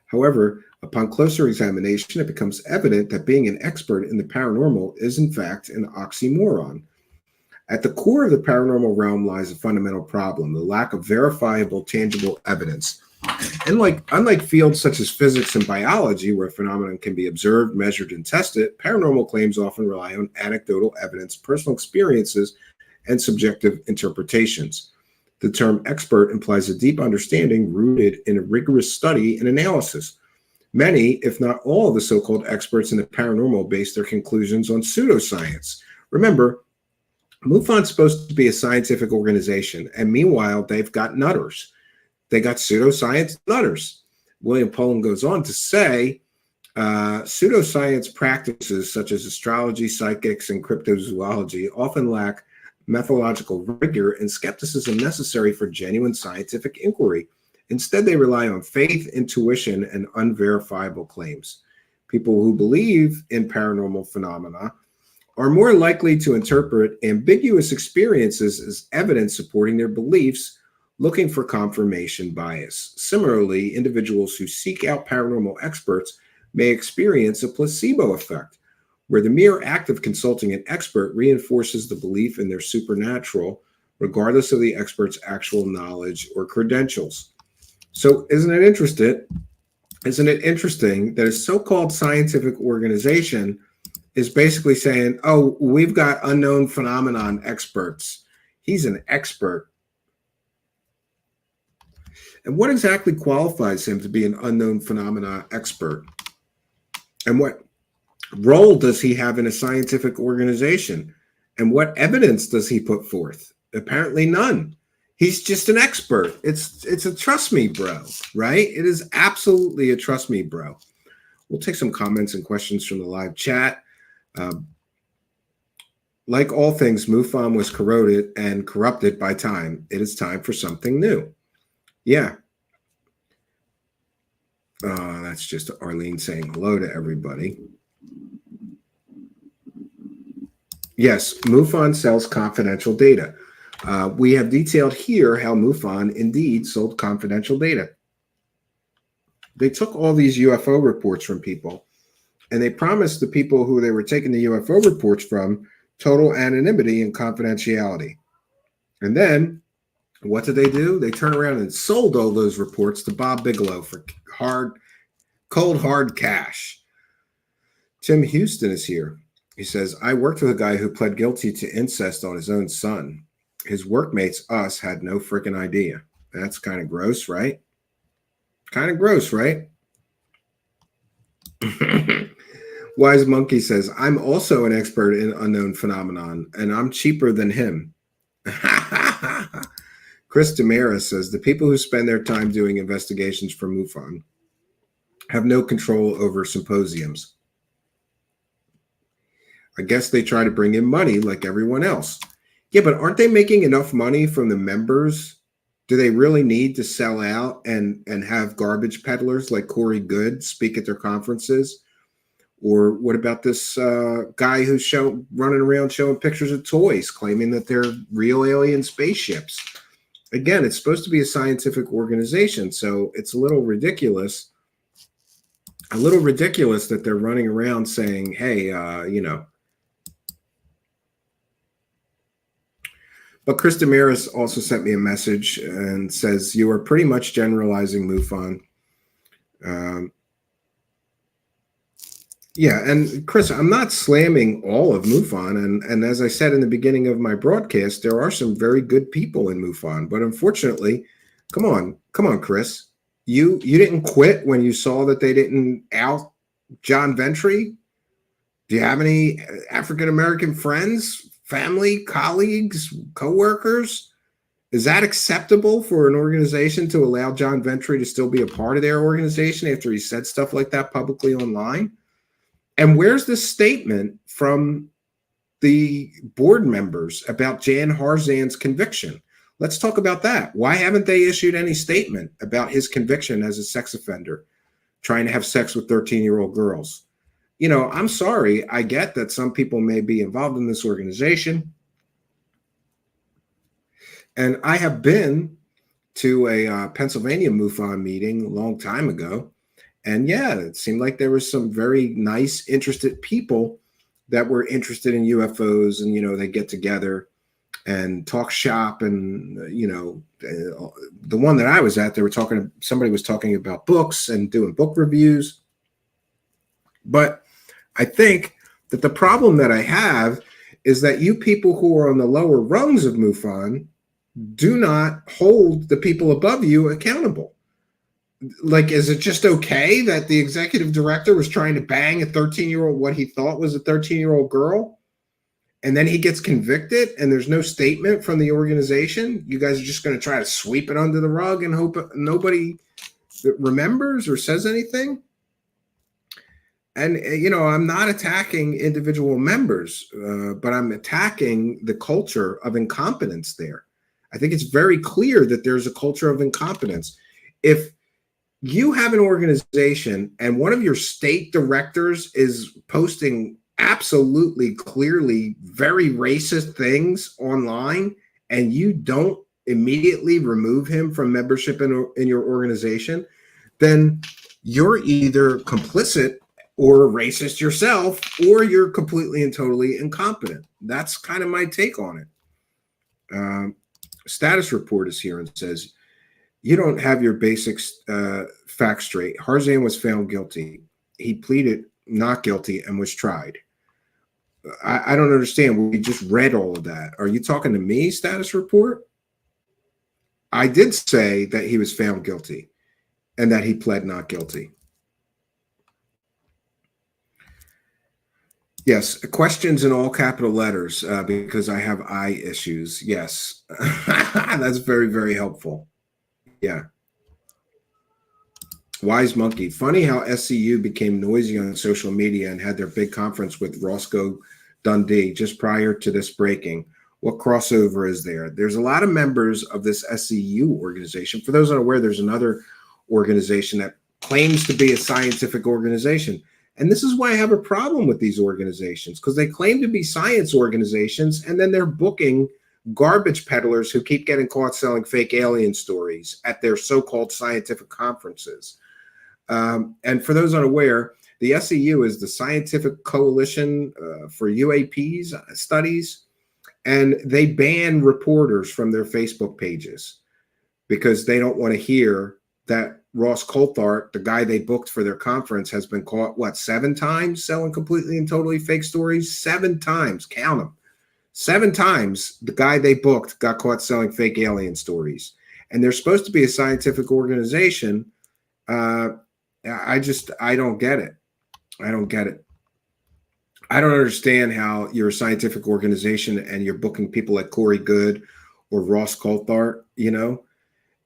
However, upon closer examination, it becomes evident that being an expert in the paranormal is in fact an oxymoron. At the core of the paranormal realm lies a fundamental problem, the lack of verifiable, tangible evidence. Unlike fields such as physics and biology, where phenomena can be observed, measured, and tested, paranormal claims often rely on anecdotal evidence, personal experiences, and subjective interpretations. The term expert implies a deep understanding rooted in a rigorous study and analysis. Many, if not all, of the so-called experts in the paranormal base their conclusions on pseudoscience. Remember, MUFON's supposed to be a scientific organization, and meanwhile, they've got nutters. They got pseudoscience nutters. William Pullen goes on to say, pseudoscience practices such as astrology, psychics, and cryptozoology often lack methodological rigor and skepticism necessary for genuine scientific inquiry. Instead, they rely on faith, intuition, and unverifiable claims. People who believe in paranormal phenomena are more likely to interpret ambiguous experiences as evidence supporting their beliefs, looking for confirmation bias. Similarly, individuals who seek out paranormal experts may experience a placebo effect, where the mere act of consulting an expert reinforces the belief in their supernatural, regardless of the expert's actual knowledge or credentials. So isn't it interesting that a so-called scientific organization is basically saying, oh, we've got unknown phenomenon experts. He's an expert. And what exactly qualifies him to be an unknown phenomena expert? And what role does he have in a scientific organization? And what evidence does he put forth? Apparently none. He's just an expert. It's a trust me, bro, right? It is absolutely a trust me, bro. We'll take some comments and questions from the live chat. Like all things, MUFON was corroded and corrupted by time. It is time for something new. Yeah. That's just Arlene saying hello to everybody. Yes, MUFON sells confidential data. We have detailed here how MUFON indeed sold confidential data. They took all these UFO reports from people, and they promised the people who they were taking the UFO reports from total anonymity and confidentiality. And then what did they do? They turned around and sold all those reports to Bob Bigelow for cold, hard cash. Tim Houston is here. He says, I worked with a guy who pled guilty to incest on his own son. His workmates, us, had no freaking idea. That's kind of gross, right? Kind of gross, right? Wise Monkey says, I'm also an expert in unknown phenomenon, and I'm cheaper than him. Chris Demera says, the people who spend their time doing investigations for MUFON have no control over symposiums. I guess they try to bring in money like everyone else. Yeah, but aren't they making enough money from the members? Do they really need to sell out and have garbage peddlers like Corey Good speak at their conferences? Or what about this guy who's running around showing pictures of toys, claiming that they're real alien spaceships? Again, it's supposed to be a scientific organization, so it's a little ridiculous that they're running around saying, hey, you know. But Chris Damaris also sent me a message and says, you are pretty much generalizing MUFON. Yeah, and Chris, I'm not slamming all of MUFON. And as I said in the beginning of my broadcast, there are some very good people in MUFON. But unfortunately, come on, Chris. You didn't quit when you saw that they didn't out John Ventry? Do you have any African-American friends, family, colleagues, co-workers? Is that acceptable for an organization to allow John Ventry to still be a part of their organization after he said stuff like that publicly online? And where's the statement from the board members about Jan Harzan's conviction? Let's talk about that. Why haven't they issued any statement about his conviction as a sex offender, trying to have sex with 13-year-old girls? You know, I'm sorry. I get that some people may be involved in this organization. And I have been to a Pennsylvania MUFON meeting a long time ago. And yeah, it seemed like there was some very nice, interested people that were interested in UFOs. And, you know, they get together and talk shop. And, you know, the one that I was at, somebody was talking about books and doing book reviews. But I think that the problem that I have is that you people who are on the lower rungs of MUFON do not hold the people above you accountable. Like, is it just okay that the executive director was trying to bang a 13-year-old, what he thought was a 13-year-old girl, and then he gets convicted and there's no statement from the organization? You guys are just going to try to sweep it under the rug and hope nobody remembers or says anything? And, you know, I'm not attacking individual members, but I'm attacking the culture of incompetence there. I think it's very clear that there's a culture of incompetence. If you have an organization and one of your state directors is posting absolutely clearly very racist things online and you don't immediately remove him from membership in your organization, then you're either complicit or racist yourself, or you're completely and totally incompetent. That's kind of my take on it. Status report is here and says, you don't have your basics facts straight. Harzan was found guilty. He pleaded not guilty and was tried. I don't understand. We just read all of that. Are you talking to me, status report? I did say that he was found guilty and that he pled not guilty. Yes, questions in all capital letters because I have eye issues. Yes, that's very, very helpful. Yeah. Wise Monkey. Funny how SCU became noisy on social media and had their big conference with Roscoe Dundee just prior to this breaking. What crossover is there? There's a lot of members of this SCU organization. For those unaware, there's another organization that claims to be a scientific organization. And this is why I have a problem with these organizations, because they claim to be science organizations, and then they're booking garbage peddlers who keep getting caught selling fake alien stories at their so-called scientific conferences. And for those unaware, the SCU is the Scientific Coalition for UAPs Studies, and they ban reporters from their Facebook pages because they don't want to hear that Ross Coulthart, the guy they booked for their conference, has been caught, 7 times selling completely and totally fake stories? 7 times, count them. 7 times the guy they booked got caught selling fake alien stories. And they're supposed to be a scientific organization. I don't get it. I don't get it. I don't understand how you're a scientific organization and you're booking people like Corey Good or Ross Coulthart.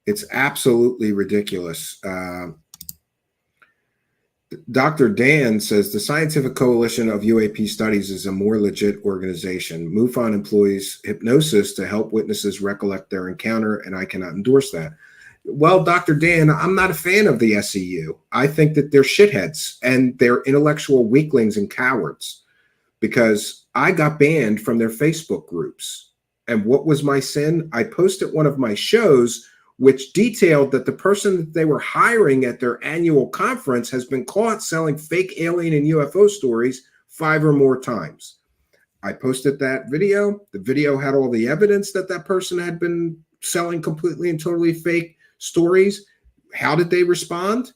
It's absolutely ridiculous. Dr. Dan says the Scientific Coalition of UAP Studies is a more legit organization. MUFON employs hypnosis to help witnesses recollect their encounter, and I cannot endorse that. Well, Dr. Dan, I'm not a fan of the SCU. I think that they're shitheads and they're intellectual weaklings and cowards, because I got banned from their Facebook groups. And what was my sin? I posted one of my shows which detailed that the person that they were hiring at their annual conference has been caught selling fake alien and UFO stories 5 or more times. I posted that video. The video had all the evidence that that person had been selling completely and totally fake stories. How did they respond?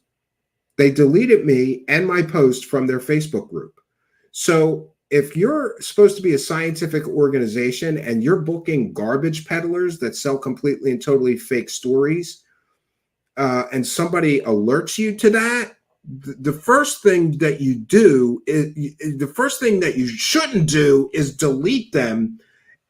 They deleted me and my post from their Facebook group. So if you're supposed to be a scientific organization and you're booking garbage peddlers that sell completely and totally fake stories, and somebody alerts you to that, the first thing that you do is the first thing that you shouldn't do is delete them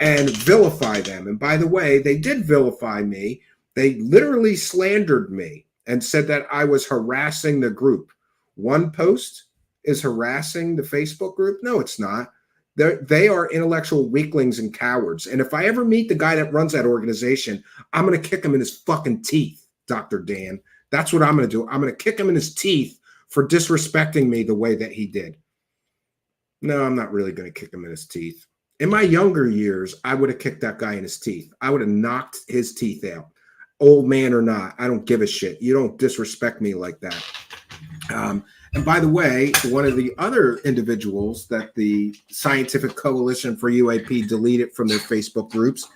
and vilify them. And by the way, they did vilify me. They literally slandered me and said that I was harassing the group. One post is harassing the Facebook group? No, it's not. They are intellectual weaklings and cowards. And if I ever meet the guy that runs that organization, I'm going to kick him in his fucking teeth, Dr. Dan. That's what I'm going to do. I'm going to kick him in his teeth for disrespecting me the way that he did. No, I'm not really going to kick him in his teeth. In my younger years, I would have kicked that guy in his teeth. I would have knocked his teeth out. Old man or not, I don't give a shit. You don't disrespect me like that. And by the way, one of the other individuals that the Scientific Coalition for UAP deleted from their Facebook groups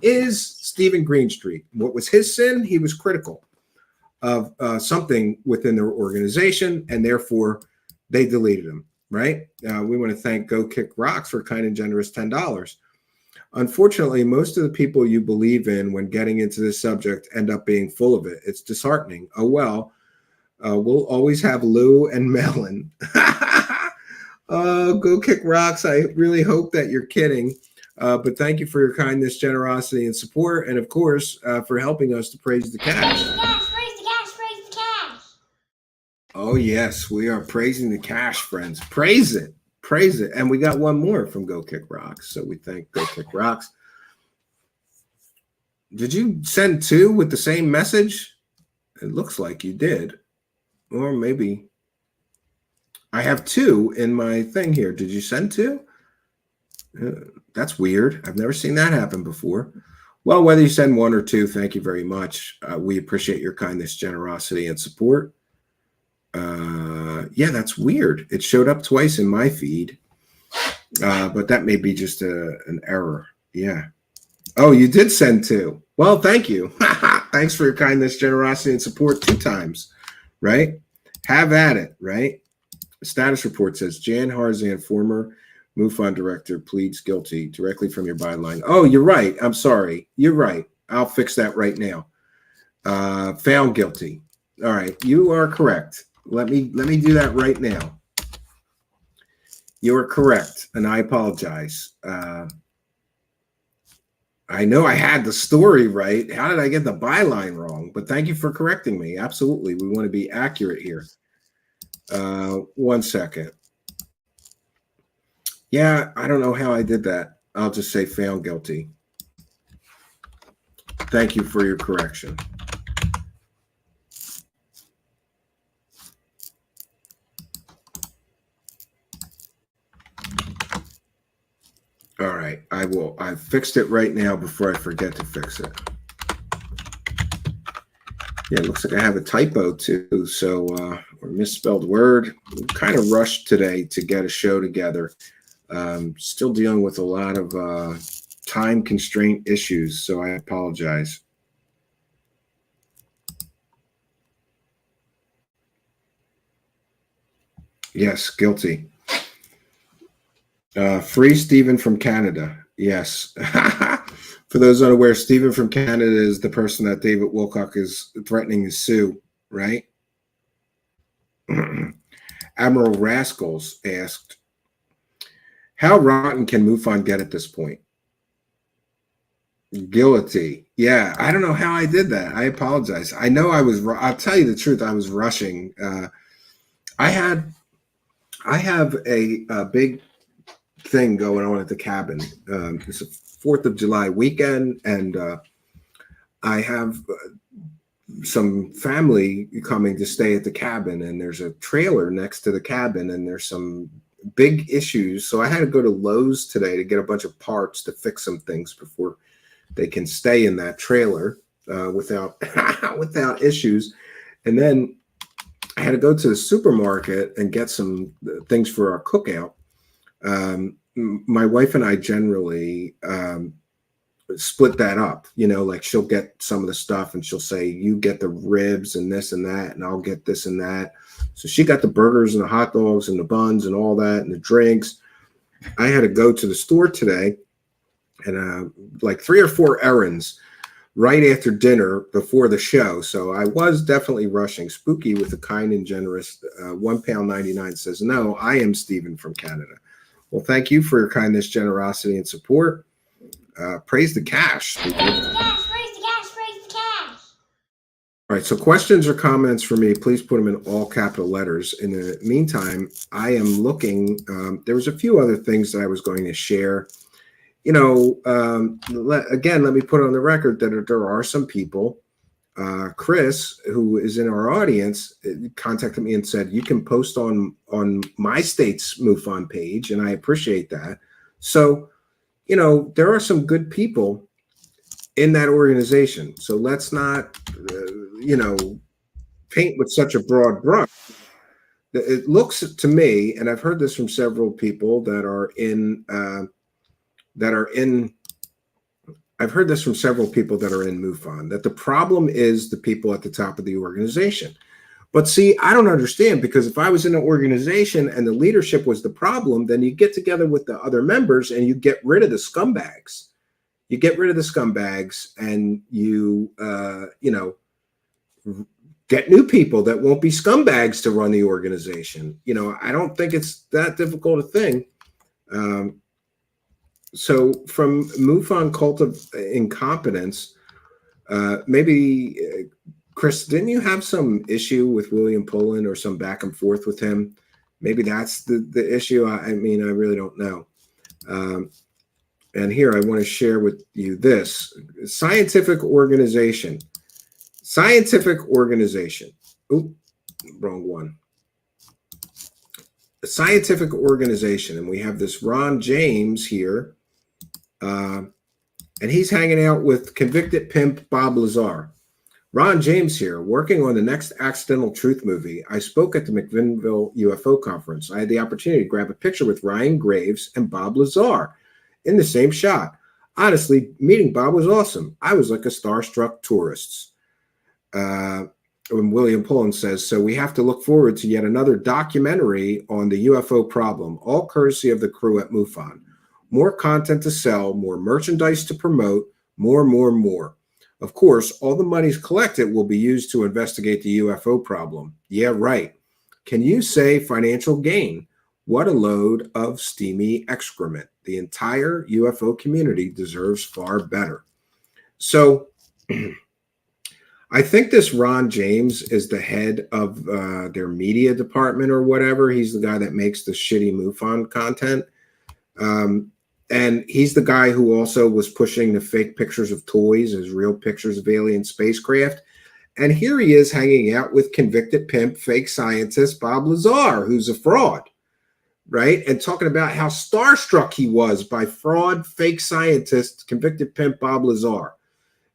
is Stephen Greenstreet. What was his sin? He was critical of something within their organization, and therefore they deleted him, right? We want to thank Go Kick Rocks for kind and generous $10. Unfortunately, most of the people you believe in when getting into this subject end up being full of it. It's disheartening. Oh, well. We'll always have Lou and Melon. Go Kick Rocks. I really hope that you're kidding. But thank you for your kindness, generosity, and support. And, of course, for helping us to praise the cash. Praise the cash, praise the cash, praise the cash. Oh, yes, we are praising the cash, friends. Praise it. Praise it. And we got one more from Go Kick Rocks. So we thank Go Kick Rocks. Did you send 2 with the same message? It looks like you did. Or maybe I have 2 in my thing here. Did you send 2? That's weird. I've never seen that happen before. Well, whether you send 1 or 2, thank you very much. We appreciate your kindness, generosity, and support. Yeah, that's weird. It showed up twice in my feed, but that may be just an error. Yeah. Oh, you did send 2. Well, thank you. Thanks for your kindness, generosity, and support 2 times. Right? Have at it, right? The status report says Jan Harzan, former MUFON director pleads guilty directly from your byline. Oh, you're right. I'm sorry. You're right. I'll fix that right now. Found guilty. All right, you are correct. Let me do that right now. You are correct, and I apologize. I know I had the story right. How did I get the byline wrong? But thank you for correcting me. Absolutely, we want to be accurate here. 1 second. Yeah, I don't know how I did that. I'll just say found guilty. Thank you for your correction. All right, I will. I fixed it right now before I forget to fix it. Yeah, it looks like I have a typo too, so or misspelled word. I'm kind of rushed today to get a show together. Still dealing with a lot of time constraint issues, so I apologize. Yes, guilty. Free Stephen from Canada. Yes. For those unaware, Stephen from Canada is the person that David Wilcock is threatening to sue, right? Admiral Rascals asked, how rotten can MUFON get at this point? Guilty. Yeah, I don't know how I did that. I apologize. I know I was, I'll tell you the truth, I was rushing. I have a big thing going on at the cabin. It's a 4th of July weekend, and I have some family coming to stay at the cabin, and there's a trailer next to the cabin, and there's some big issues. So I had to go to Lowe's today to get a bunch of parts to fix some things before they can stay in that trailer without without issues. And then I had to go to the supermarket and get some things for our cookout. My wife and I generally split that up, you know, like she'll get some of the stuff and she'll say, you get the ribs and this and that, and I'll get this and that. So she got the burgers and the hot dogs and the buns and all that and the drinks. I had to go to the store today and like 3 or 4 errands right after dinner before the show. So I was definitely rushing. Spooky with a kind and generous £1.99 says, no, I am Stephen from Canada. Well, thank you for your kindness, generosity, and support. Praise the cash. Praise the cash, praise the cash, praise the cash. All right, so questions or comments for me, please put them in all capital letters. In the meantime, I am looking, there was a few other things that I was going to share. You know, again, let me put on the record that there are some people, Chris, who is in our audience, contacted me and said, you can post on my state's MUFON page, and I appreciate that. So, you know, there are some good people in that organization. So let's not, you know, paint with such a broad brush. It looks to me, and I've heard this from several people that are in, I've heard this from several people that are in MUFON, that the problem is the people at the top of the organization. But see, I don't understand, because if I was in an organization and the leadership was the problem, then you get together with the other members and you get rid of the scumbags. You get rid of the scumbags and you, you know, get new people that won't be scumbags to run the organization. You know, I don't think it's that difficult a thing. So from MUFON cult of incompetence, maybe, Chris, didn't you have some issue with William Pullen or some back and forth with him? Maybe that's the issue. I mean, I really don't know. And here I want to share with you this scientific organization. Scientific organization. Oop, wrong one. A scientific organization. And we have this Ron James here. And he's hanging out with convicted pimp Bob Lazar. Ron James here, working on the next Accidental Truth movie. I spoke at the McMinnville UFO conference. I had the opportunity to grab a picture with Ryan Graves and Bob Lazar in the same shot. Honestly, meeting Bob was awesome. I was like a starstruck tourist. when William Pullen says, so we have to look forward to yet another documentary on the UFO problem, all courtesy of the crew at MUFON. More content to sell, more merchandise to promote, more. Of course, all the monies collected will be used to investigate the UFO problem. Yeah, right. Can you say financial gain? What a load of steamy excrement. The entire UFO community deserves far better. So I think this Ron James is the head of their media department or whatever. He's the guy that makes the shitty MUFON content. And he's the guy who also was pushing the fake pictures of toys as real pictures of alien spacecraft. And here he is hanging out with convicted pimp, fake scientist Bob Lazar, who's a fraud, right? And talking about how starstruck he was by fraud, fake scientist, convicted pimp Bob Lazar.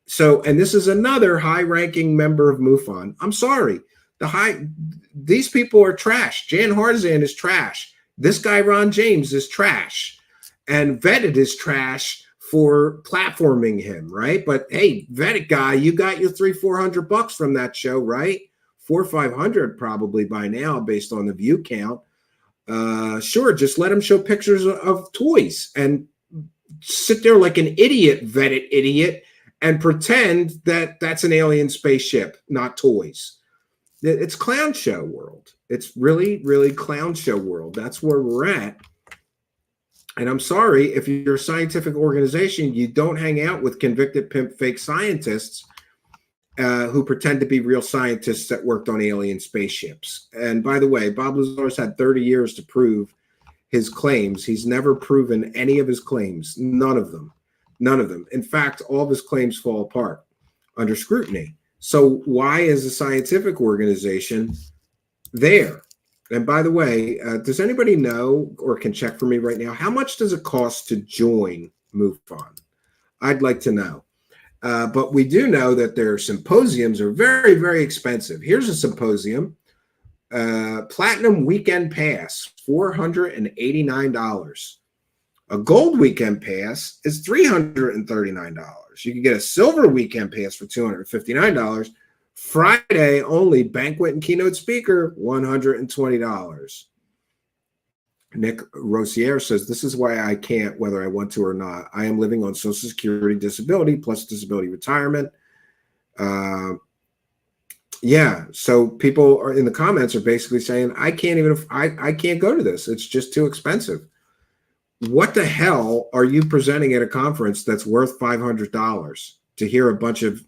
So, and this is another high-ranking member of MUFON. I'm sorry, these people are trash. Jan Harzan is trash. This guy Ron James is trash, and Vetted is trash for platforming him, right? But hey, Vetted guy, you got your $300-400 from that show, right? 400-500 probably by now, based on the view count. Sure, just let him show pictures of toys and sit there like an idiot, Vetted idiot, and pretend that that's an alien spaceship, not toys. It's clown show world. It's really, really clown show world. That's where we're at. And I'm sorry, if you're a scientific organization, you don't hang out with convicted pimp fake scientists who pretend to be real scientists that worked on alien spaceships. And by the way, Bob Lazar's had 30 years to prove his claims. He's never proven any of his claims. None of them. None of them. In fact, all of his claims fall apart under scrutiny. So why is a scientific organization there? And by the way, does anybody know or can check for me right now, how much does it cost to join MUFON? I'd like to know. But we do know that their symposiums are very, very expensive. Here's a symposium. Platinum weekend pass, $489. A gold weekend pass is $339. You can get a silver weekend pass for $259. Friday only banquet and keynote speaker, $120. Nick Rosier says, this is why I can't, whether I want to or not. I am living on Social Security disability plus disability retirement. Yeah, so people are in the comments are basically saying, I can't go to this. It's just too expensive. What the hell are you presenting at a conference that's worth $500 to hear a bunch of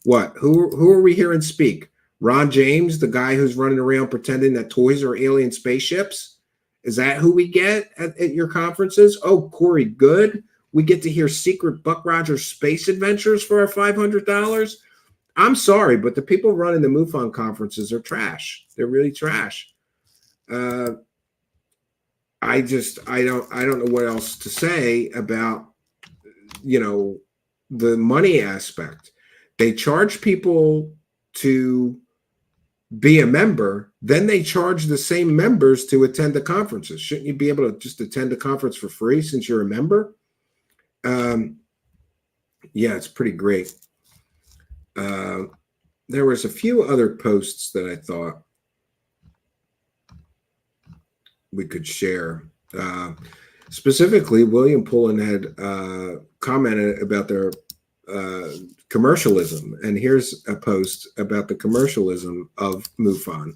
what? Who are we hearing speak? Ron James, the guy who's running around pretending that toys are alien spaceships? Is that who we get at your conferences? Oh, Corey Good. We get to hear secret Buck Rogers space adventures for our $500. I'm sorry, but the people running the MUFON conferences are trash. They're really trash. I don't know what else to say about, the money aspect. They charge people to be a member, then they charge the same members to attend the conferences. Shouldn't you be able to just attend the conference for free since you're a member? Yeah, it's pretty great. There was a few other posts that I thought we could share. Specifically, William Pullen had commented about their commercialism, and here's a post about the commercialism of MUFON.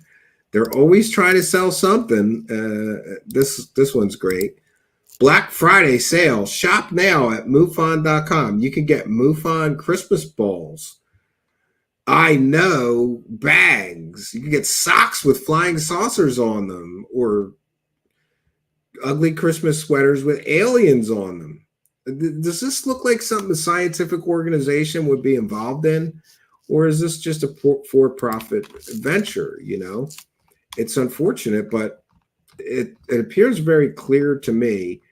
They're always trying to sell something. This one's great. Black Friday sale. Shop now at MUFON.com. You can get MUFON Christmas balls. I know, bags. You can get socks with flying saucers on them, or ugly Christmas sweaters with aliens on them. Does this look like something a scientific organization would be involved in? Or is this just a for-profit venture, It's unfortunate, but it appears very clear to me.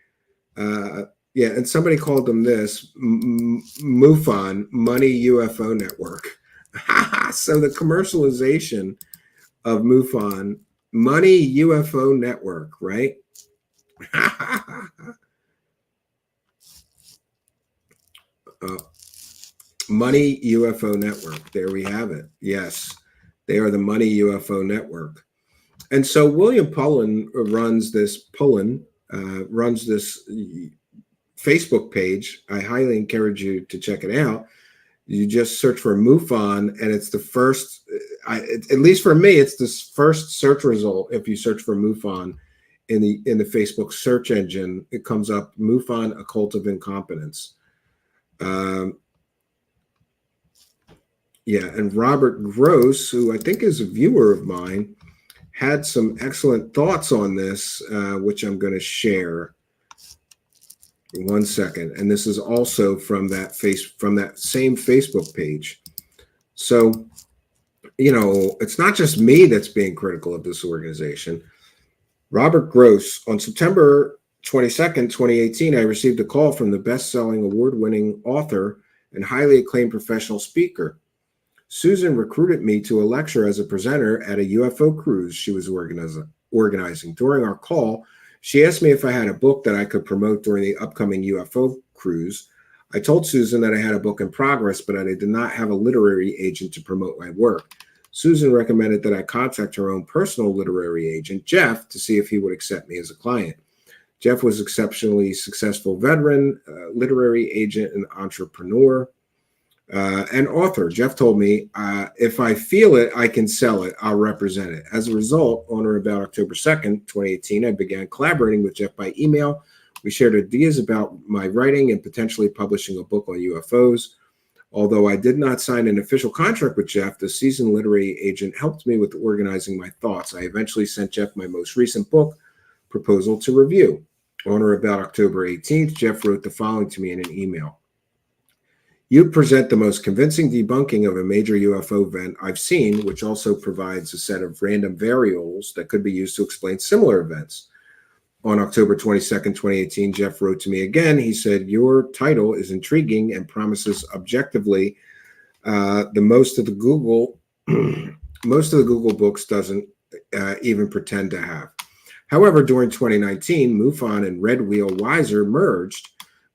Yeah, and somebody called them this, MUFON, Money UFO Network. So the commercialization of MUFON, Money UFO Network, right? Money UFO Network. There we have it. Yes. They are the Money UFO Network. And so William Pullen runs this Facebook page. I highly encourage you to check it out. You just search for MUFON, and it's the first, at least for me, it's the first search result. If you search for MUFON in the Facebook search engine, it comes up MUFON, a cult of incompetence. Yeah, and Robert Gross, who I think is a viewer of mine, had some excellent thoughts on this, which I'm going to share. 1 second. And this is also from that same Facebook page. So, it's not just me that's being critical of this organization. Robert Gross, on September 22nd, 2018, I received a call from the best-selling award-winning author and highly acclaimed professional speaker. Susan recruited me to a lecture as a presenter at a UFO cruise she was organizing. During our call, she asked me if I had a book that I could promote during the upcoming UFO cruise. I told Susan that I had a book in progress, but I did not have a literary agent to promote my work. Susan recommended that I contact her own personal literary agent, Jeff, to see if he would accept me as a client. Jeff was an exceptionally successful veteran, literary agent, and entrepreneur. And author. Jeff told me, if I feel it, I can sell it. I'll represent it. As a result, on or about October 2nd, 2018, I began collaborating with Jeff by email. We shared ideas about my writing and potentially publishing a book on UFOs. Although I did not sign an official contract with Jeff, the seasoned literary agent helped me with organizing my thoughts. I eventually sent Jeff my most recent book proposal to review. On or about October 18th, Jeff wrote the following to me in an email. You present the most convincing debunking of a major UFO event I've seen, which also provides a set of random variables that could be used to explain similar events. On October 22nd, 2018, Jeff wrote to me again. He said, your title is intriguing and promises objectively most of the Google books doesn't even pretend to have. However, during 2019, MUFON and Red Wheel Wiser merged.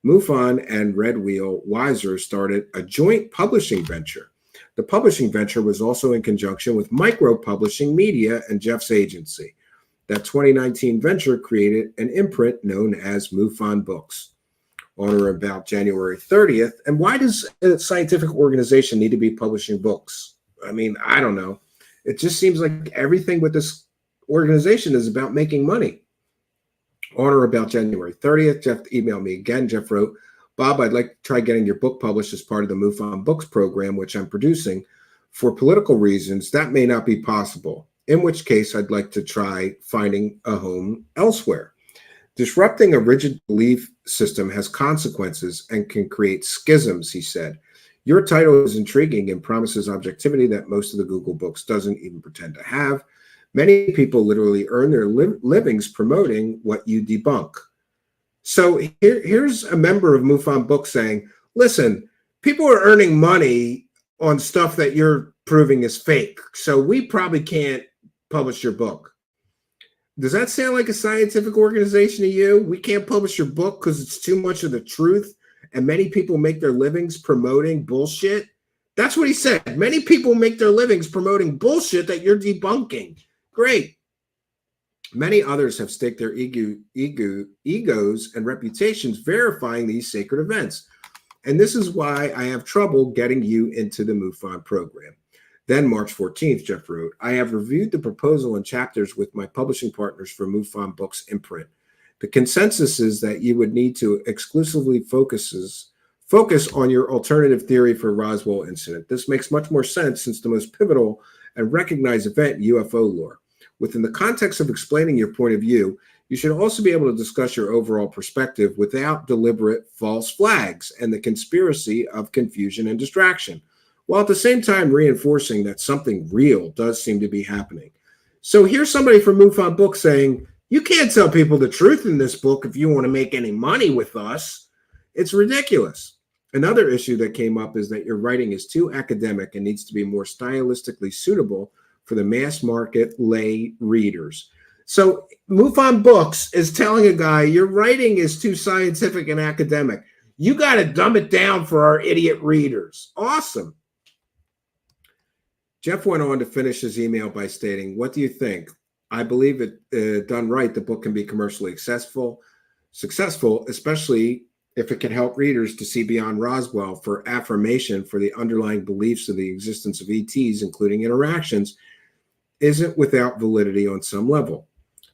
MUFON and Red Wheel Wiser started a joint publishing venture. The publishing venture was also in conjunction with Micro Publishing Media and Jeff's agency. That 2019 venture created an imprint known as MUFON Books. On or about January 30th, and why does a scientific organization need to be publishing books? I mean, I don't know. It just seems like everything with this organization is about making money. On or about January 30th, Jeff emailed me again. Jeff wrote, Bob, I'd like to try getting your book published as part of the MUFON Books program, which I'm producing. For political reasons, that may not be possible, in which case I'd like to try finding a home elsewhere. Disrupting a rigid belief system has consequences and can create schisms, he said. Your title is intriguing and promises objectivity that most of the Google books doesn't even pretend to have. Many people literally earn their livings promoting what you debunk. So here's a member of MUFON Books saying, listen, people are earning money on stuff that you're proving is fake, so we probably can't publish your book. Does that sound like a scientific organization to you? We can't publish your book because it's too much of the truth, and many people make their livings promoting bullshit? That's what he said. Many people make their livings promoting bullshit that you're debunking. Great. Many others have staked their egos and reputations verifying these sacred events. And this is why I have trouble getting you into the MUFON program. Then March 14th, Jeff wrote, I have reviewed the proposal and chapters with my publishing partners for MUFON Books imprint. The consensus is that you would need to exclusively focus on your alternative theory for Roswell incident. This makes much more sense since the most pivotal and recognized event in UFO lore. Within the context of explaining your point of view, you should also be able to discuss your overall perspective without deliberate false flags and the conspiracy of confusion and distraction, while at the same time reinforcing that something real does seem to be happening. So here's somebody from MUFON Books saying, you can't tell people the truth in this book if you want to make any money with us. It's ridiculous. Another issue that came up is that your writing is too academic and needs to be more stylistically suitable for the mass market lay readers. So MUFON Books is telling a guy, your writing is too scientific and academic. You got to dumb it down for our idiot readers. Awesome. Jeff went on to finish his email by stating, "What do you think? I believe it done right, the book can be commercially successful, especially if it can help readers to see beyond Roswell for affirmation for the underlying beliefs of the existence of ETs, including interactions, isn't without validity on some level.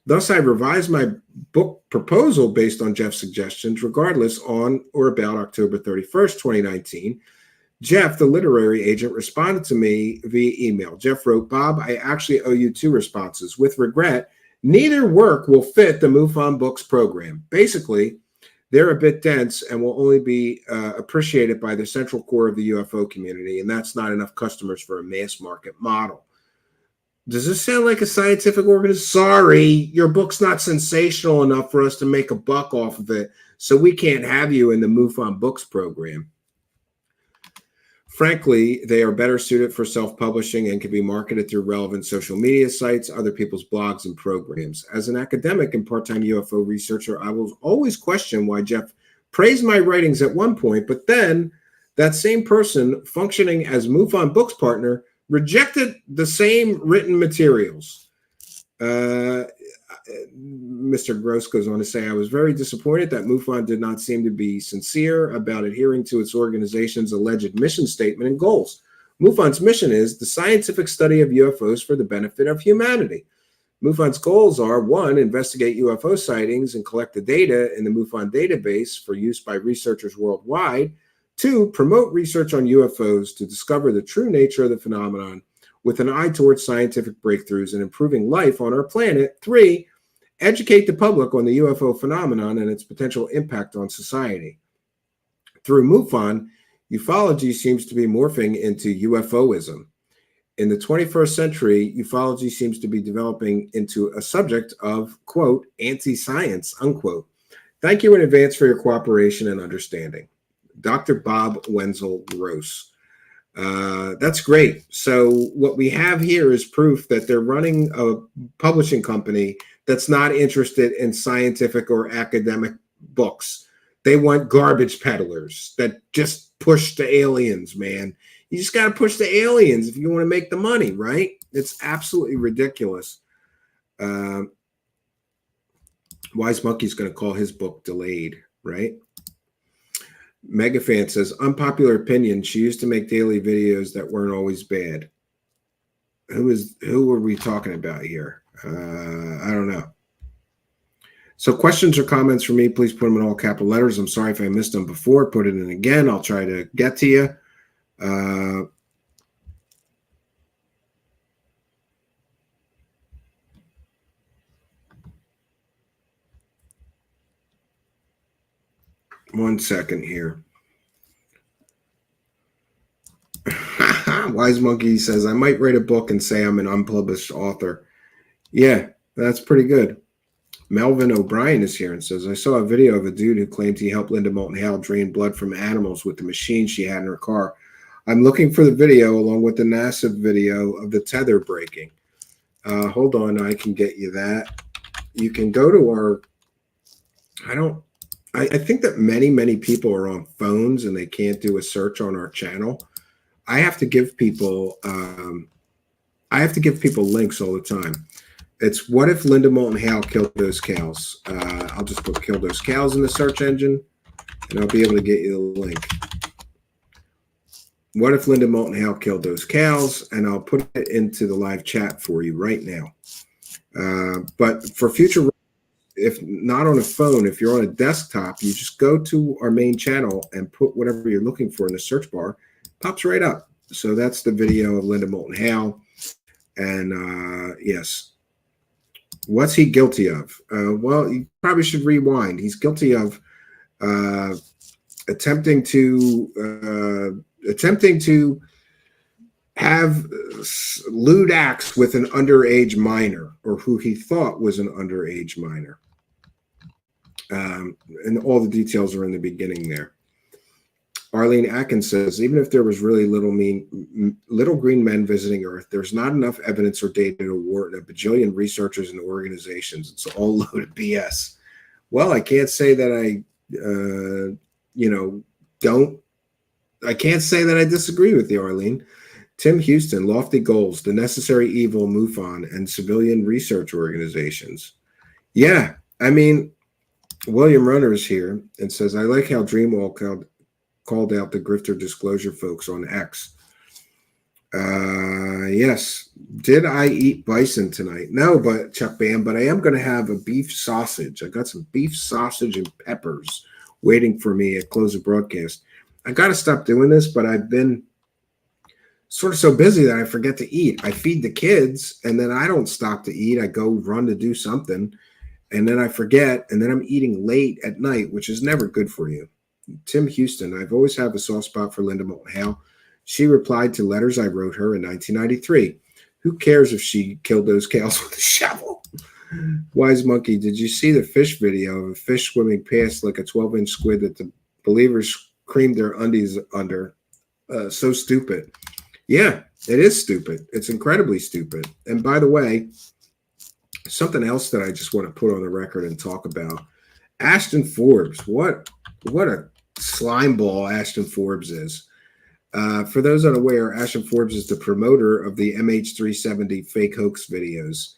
Thus, I revised my book proposal based on Jeff's suggestions, regardless, on or about October 31st, 2019. Jeff, the literary agent, responded to me via email. Jeff wrote, Bob, I actually owe you 2 responses. With regret, neither work will fit the MUFON Books program. Basically, they're a bit dense and will only be appreciated by the central core of the UFO community, and that's not enough customers for a mass market model. Does this sound like a scientific organization? Sorry, your book's not sensational enough for us to make a buck off of it, so we can't have you in the MUFON Books program. Frankly, they are better suited for self-publishing and can be marketed through relevant social media sites, other people's blogs, and programs. As an academic and part-time UFO researcher, I will always question why Jeff praised my writings at one point, but then that same person functioning as MUFON Books partner rejected the same written materials. Mr. Gross goes on to say, I was very disappointed that MUFON did not seem to be sincere about adhering to its organization's alleged mission statement and goals. MUFON's mission is the scientific study of UFOs for the benefit of humanity. MUFON's goals are 1, investigate UFO sightings and collect the data in the MUFON database for use by researchers worldwide. 2, promote research on UFOs to discover the true nature of the phenomenon with an eye towards scientific breakthroughs and improving life on our planet. 3, educate the public on the UFO phenomenon and its potential impact on society. Through MUFON, ufology seems to be morphing into UFOism. In the 21st century, ufology seems to be developing into a subject of, quote, anti-science, unquote. Thank you in advance for your cooperation and understanding. Dr. Bob Wenzel Gross. That's great. So what we have here is proof that they're running a publishing company that's not interested in scientific or academic books. They want garbage peddlers that just push the aliens, man. You just got to push the aliens if you want to make the money, right? It's absolutely ridiculous. Wise Monkey's going to call his book delayed, right? Megafan says, unpopular opinion. She used to make daily videos that weren't always bad. Who are we talking about here? I don't know. So questions or comments for me, please put them in all capital letters. I'm sorry if I missed them before. Put it in again. I'll try to get to you. One second here. Wise Monkey says, I might write a book and say I'm an unpublished author. Yeah, that's pretty good. Melvin O'Brien is here and says, I saw a video of a dude who claimed he helped Linda Moulton Howe drain blood from animals with the machine she had in her car. I'm looking for the video along with the NASA video of the tether breaking. Hold on, I can get you that. You can go to our, I think that many people are on phones and they can't do a search on our channel. I have to give people links all the time. It's what if Linda Moulton Howe killed those cows? I'll just put kill those cows in the search engine and I'll be able to get you the link. What if Linda Moulton Howe killed those cows? And I'll put it into the live chat for you right now. But for future, if not on a phone, if you're on a desktop, you just go to our main channel and put whatever you're looking for in the search bar. Pops right up. So that's the video of Linda Moulton Howe. And yes. What's he guilty of? Well, you probably should rewind. He's guilty of attempting to have lewd acts with an underage minor, or who he thought was an underage minor. And all the details are in the beginning there. Arlene Atkins says, even if there was really little green men visiting Earth, there's not enough evidence or data to warrant a bajillion researchers and organizations. It's all loaded BS. Well, I can't say that I can't say that I disagree with you, Arlene. Tim Houston, lofty goals, the necessary evil, MUFON, and civilian research organizations. Yeah, I mean, William Runner is here and says, I like how Dreamwalk called out the grifter disclosure folks on X. Yes. Did I eat bison tonight? No, but Chuck Bam, but I am going to have a beef sausage. I got some beef sausage and peppers waiting for me at close of broadcast. I got to stop doing this, but I've been sort of so busy that I forget to eat. I feed the kids and then I don't stop to eat. I go run to do something and then I forget. And then I'm eating late at night, which is never good for you. Tim Houston, I've always had a soft spot for Linda Moulton Howe. She replied to letters I wrote her in 1993. Who cares if she killed those cows with a shovel? Wise Monkey, did you see the fish video of a fish swimming past like a 12-inch squid that the believers creamed their undies under? So stupid. Yeah, it is stupid. It's incredibly stupid. And by the way, something else that I just want to put on the record and talk about. Ashton Forbes. What a slime ball Ashton Forbes is. For those unaware, Ashton Forbes is the promoter of the MH370 fake hoax videos.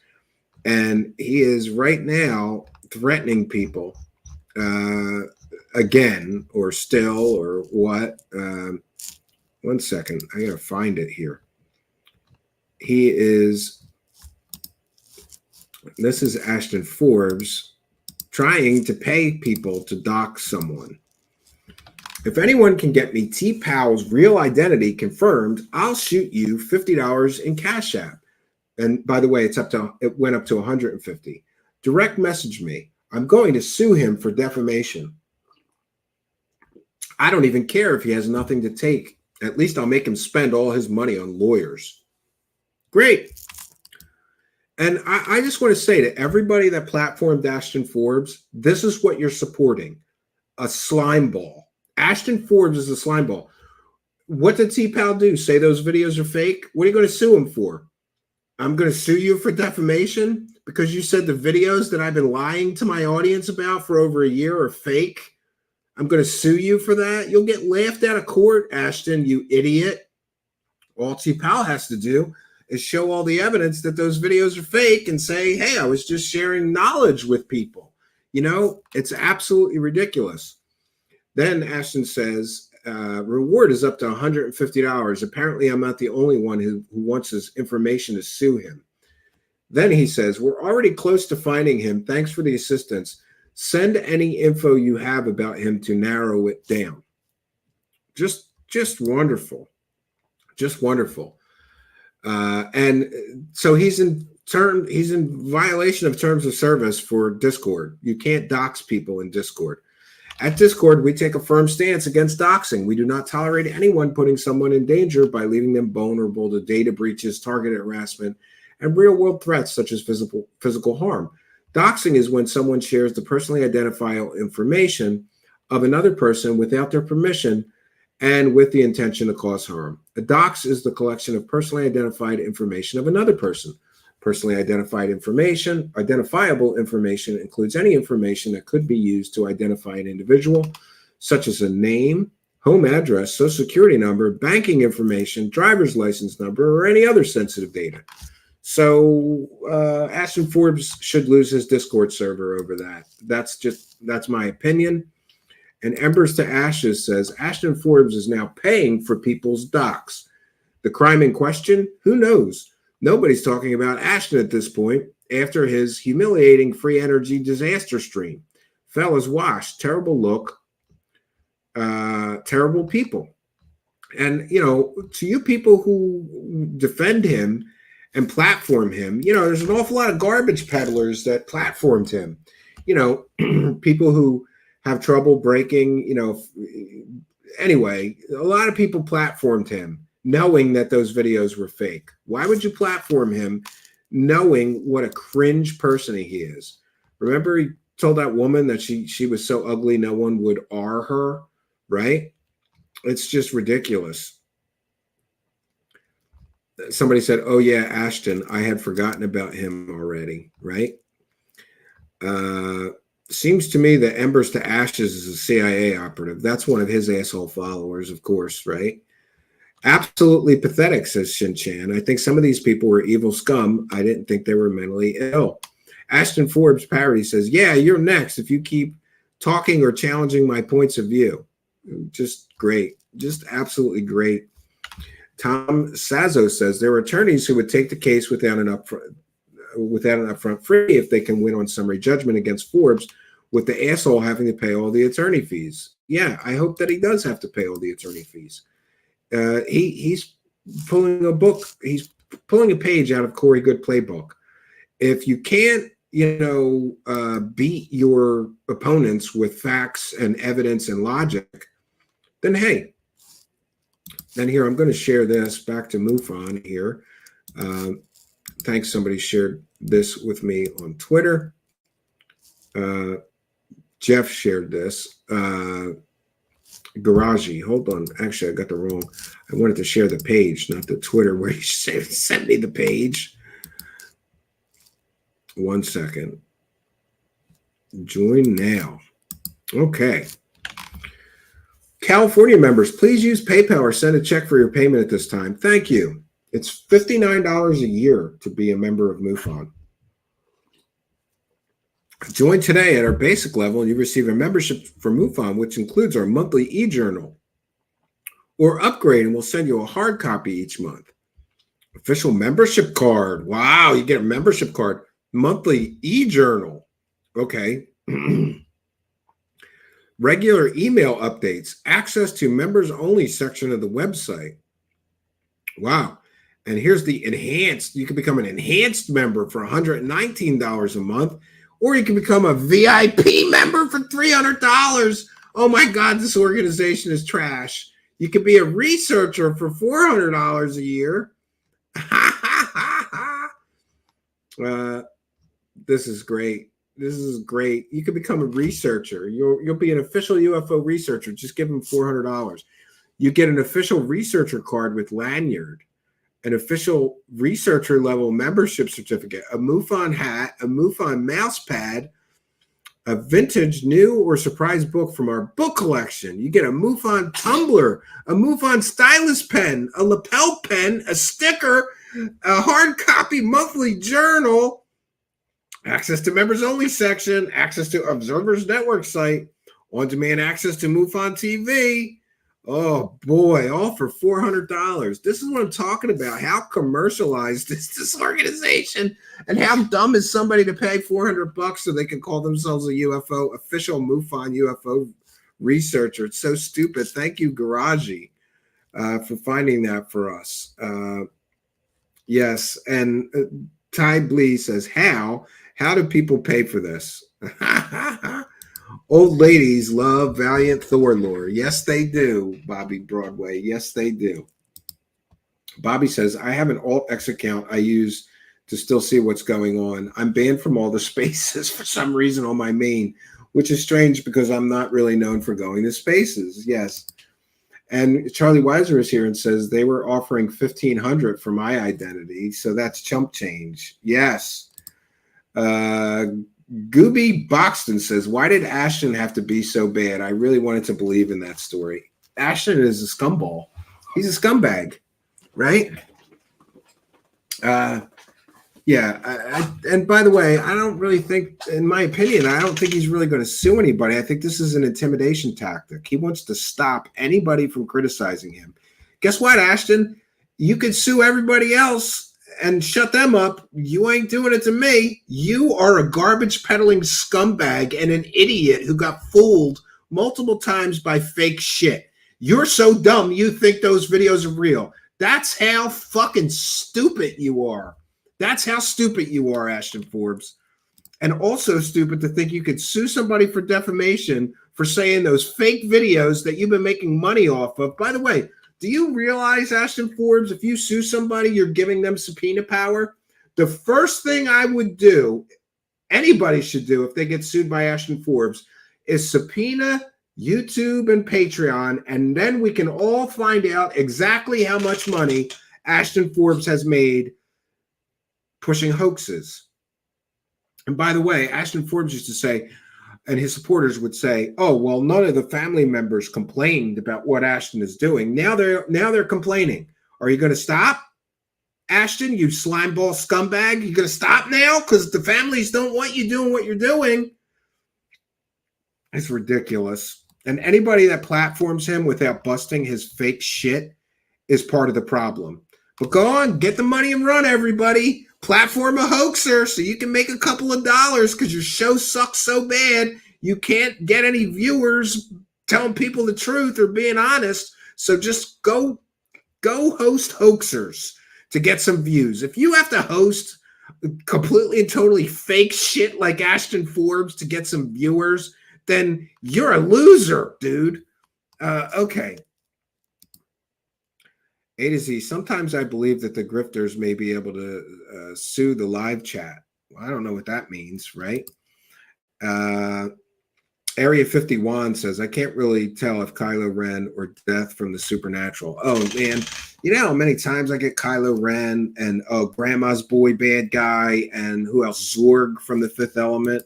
And he is right now threatening people again, or still, or what. 1 second. I got to find it here. This is Ashton Forbes trying to pay people to dox someone. If anyone can get me T. Powell's real identity confirmed, I'll shoot you $50 in Cash App. And by the way, it went up to $150. Direct message me. I'm going to sue him for defamation. I don't even care if he has nothing to take. At least I'll make him spend all his money on lawyers. Great. And I just want to say to everybody that platformed Ashton Forbes, this is what you're supporting. A slime ball. Ashton Forbes is a slime ball. What did T-Pal do? Say those videos are fake? What are you going to sue him for? I'm going to sue you for defamation because you said the videos that I've been lying to my audience about for over a year are fake. I'm going to sue you for that. You'll get laughed out of court, Ashton, you idiot. All T-Pal has to do is show all the evidence that those videos are fake and say, hey, I was just sharing knowledge with people. You know, it's absolutely ridiculous. Then Ashton says, reward is up to $150. Apparently, I'm not the only one who wants his information to sue him. Then he says, we're already close to finding him. Thanks for the assistance. Send any info you have about him to narrow it down. Just wonderful. Just wonderful. And so he's in violation of terms of service for Discord. You can't dox people in Discord. At Discord, we take a firm stance against doxing. We do not tolerate anyone putting someone in danger by leaving them vulnerable to data breaches, targeted harassment, and real-world threats such as physical harm. Doxing is when someone shares the personally identifiable information of another person without their permission and with the intention to cause harm. A dox is the collection of personally identified information of another person. Personally identifiable information includes any information that could be used to identify an individual, such as a name, home address, social security number, banking information, driver's license number, or any other sensitive data. So Ashton Forbes should lose his Discord server over that. That's my opinion. And Embers to Ashes says, Ashton Forbes is now paying for people's docs. The crime in question? Who knows? Nobody's talking about Ashton at this point after his humiliating free energy disaster stream. Fellas, wash. Terrible look. Terrible people. And, you know, to you people who defend him and platform him, you know, there's an awful lot of garbage peddlers that platformed him. You know, people who have trouble breaking, you know, anyway, a lot of people platformed him knowing that those videos were fake. Why would you platform him knowing what a cringe person he is? Remember he told that woman that she was so ugly no one would R her, right? It's just ridiculous. Somebody said, oh yeah, Ashton, I had forgotten about him already, right? Seems to me that Embers to Ashes is a CIA operative. That's one of his asshole followers, of course, right? Absolutely pathetic, says Shin Chan. I think some of these people were evil scum. I didn't think they were mentally ill. Ashton Forbes parody says, yeah, you're next if you keep talking or challenging my points of view. Just great. Just absolutely great. Tom Sazo says there are attorneys who would take the case without an upfront fee if they can win on summary judgment against Forbes, with the asshole having to pay all the attorney fees. Yeah, I hope that he does have to pay all the attorney fees. He's pulling a book. He's pulling a page out of Corey Good playbook. If you can't, beat your opponents with facts and evidence and logic, then hey. Then here, I'm going to share this back to MUFON here. Thanks, somebody shared this with me on Twitter. Jeff shared this. Garaji, hold on. Actually, I got the wrong. I wanted to share the page, not the Twitter where you sent me the page. 1 second. Join now. Okay. California members, please use PayPal or send a check for your payment at this time. Thank you. It's $59 a year to be a member of MUFON. Join today at our basic level and you receive a membership for MUFON, which includes our monthly e-journal. Or upgrade and we'll send you a hard copy each month. Official membership card. Wow, you get a membership card. Monthly e-journal. Okay. Regular email updates. Access to members only section of the website. Wow. And here's the enhanced. You can become an enhanced member for $119 a month. Or you can become a VIP member for $300. Oh my God, this organization is trash. You could be a researcher for $400 a year. This is great. This is great. You could become a researcher. You'll be an official UFO researcher. Just give them $400. You get an official researcher card with lanyard, an official researcher level membership certificate, a MUFON hat, a MUFON mouse pad, a vintage new or surprise book from our book collection. You get a MUFON tumbler, a MUFON stylus pen, a lapel pen, a sticker, a hard copy monthly journal, access to members only section, access to Observers Network site, on-demand access to MUFON TV. Oh boy, all for $400. This is what I'm talking about. How commercialized is this organization, and how dumb is somebody to pay $400 so they can call themselves a UFO official MUFON UFO researcher? It's so stupid. Thank you, Garaji, for finding that for us. Yes, and Ty Blee says, how do people pay for this? Old ladies love Valiant Thor lore. Yes, they do, Bobby Broadway. Yes, they do. Bobby says, I have an Alt-X account I use to still see what's going on. I'm banned from all the spaces for some reason on my main, which is strange because I'm not really known for going to spaces. Yes. And Charlie Weiser is here and says they were offering $1,500 for my identity. So that's chump change. Yes. Gooby Boxton says, why did Ashton have to be so bad? I really wanted to believe in that story. Ashton is a scumball. He's a scumbag, right? And by the way, I don't really think, in my opinion, I don't think he's really going to sue anybody. I think this is an intimidation tactic. He wants to stop anybody from criticizing him. Guess what, Ashton? You could sue everybody else and shut them up. You ain't doing it to me. You are a garbage peddling scumbag and an idiot who got fooled multiple times by fake shit. You're so dumb you think those videos are real. That's how fucking stupid you are. That's how stupid you are, Ashton Forbes. And also stupid to think you could sue somebody for defamation for saying those fake videos that you've been making money off of. By the way, do you realize, Ashton Forbes, if you sue somebody, you're giving them subpoena power? The first thing I would do, anybody should do if they get sued by Ashton Forbes, is subpoena YouTube and Patreon, and then we can all find out exactly how much money Ashton Forbes has made pushing hoaxes. And by the way, Ashton Forbes used to say, and his supporters would say, "Oh, well, none of the family members complained about what Ashton is doing. Now they're complaining. Are you going to stop, Ashton? You slimeball scumbag! You going to stop now because the families don't want you doing what you're doing?" It's ridiculous. And anybody that platforms him without busting his fake shit is part of the problem. But go on, get the money and run, everybody. Platform a hoaxer so you can make a couple of dollars because your show sucks so bad you can't get any viewers telling people the truth or being honest. So just go host hoaxers to get some views. If you have to host completely and totally fake shit like Ashton Forbes to get some viewers, then you're a loser, dude. Okay. A to Z. Sometimes I believe that the grifters may be able to sue the live chat. Well, I don't know what that means, right? Area 51 says, I can't really tell if Kylo Ren or Death from the Supernatural. Oh, man. You know how many times I get Kylo Ren and, Grandma's Boy bad guy and who else? Zorg from the Fifth Element.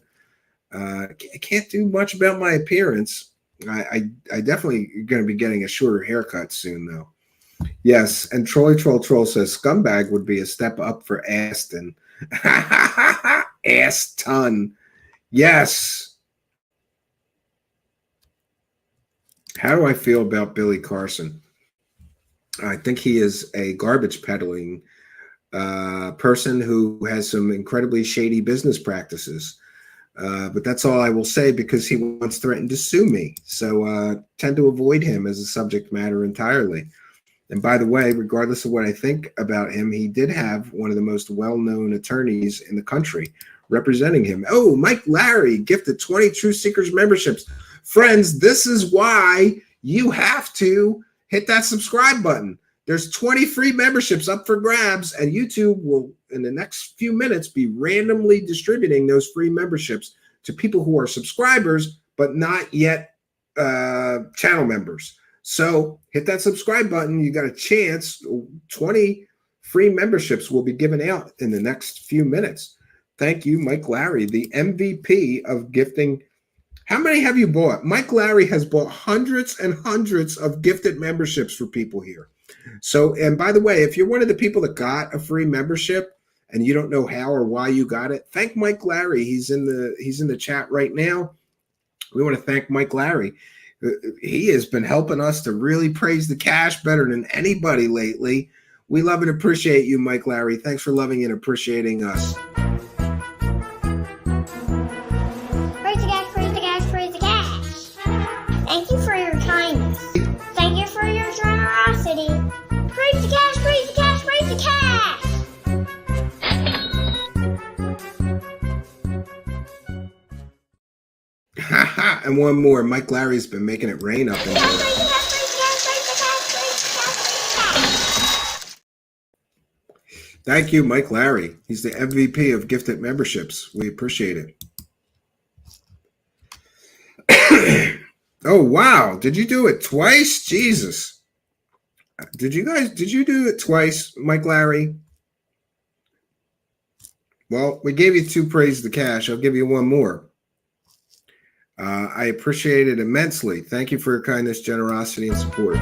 I can't do much about my appearance. I definitely going to be getting a shorter haircut soon, though. Yes, and Troll says scumbag would be a step up for Aston. Aston. Yes. How do I feel about Billy Carson? I think he is a garbage peddling person who has some incredibly shady business practices. But that's all I will say because he once threatened to sue me. So tend to avoid him as a subject matter entirely. And by the way, regardless of what I think about him, he did have one of the most well-known attorneys in the country representing him. Oh, Mike Larry gifted 20 True Seekers memberships. Friends, this is why you have to hit that subscribe button. There's 20 free memberships up for grabs, and YouTube will, in the next few minutes, be randomly distributing those free memberships to people who are subscribers, but not yet channel members. So hit that subscribe button. You got a chance. 20 free memberships will be given out in the next few minutes. Thank you, Mike Larry, the MVP of gifting. How many have you bought? Mike Larry has bought hundreds and hundreds of gifted memberships for people here. So, and by the way, if you're one of the people that got a free membership and you don't know how or why you got it, thank Mike Larry. He's in the chat right now. We want to thank Mike Larry. He has been helping us to really praise the cash better than anybody lately. We love and appreciate you, Mike Larry. Thanks for loving and appreciating us. Praise the cash, praise the cash, praise the cash. Thank you for your kindness. Thank you for your generosity. Praise the cash, praise the cash, praise the cash. And one more. Mike Larry's been making it rain up in here. Thank you, Mike Larry. He's the MVP of gifted memberships. We appreciate it. Oh, wow. Did you do it twice? Jesus. Did you do it twice, Mike Larry? Well, we gave you 2 praise the cash. I'll give you one more. I appreciate it immensely. Thank you for your kindness, generosity, and support.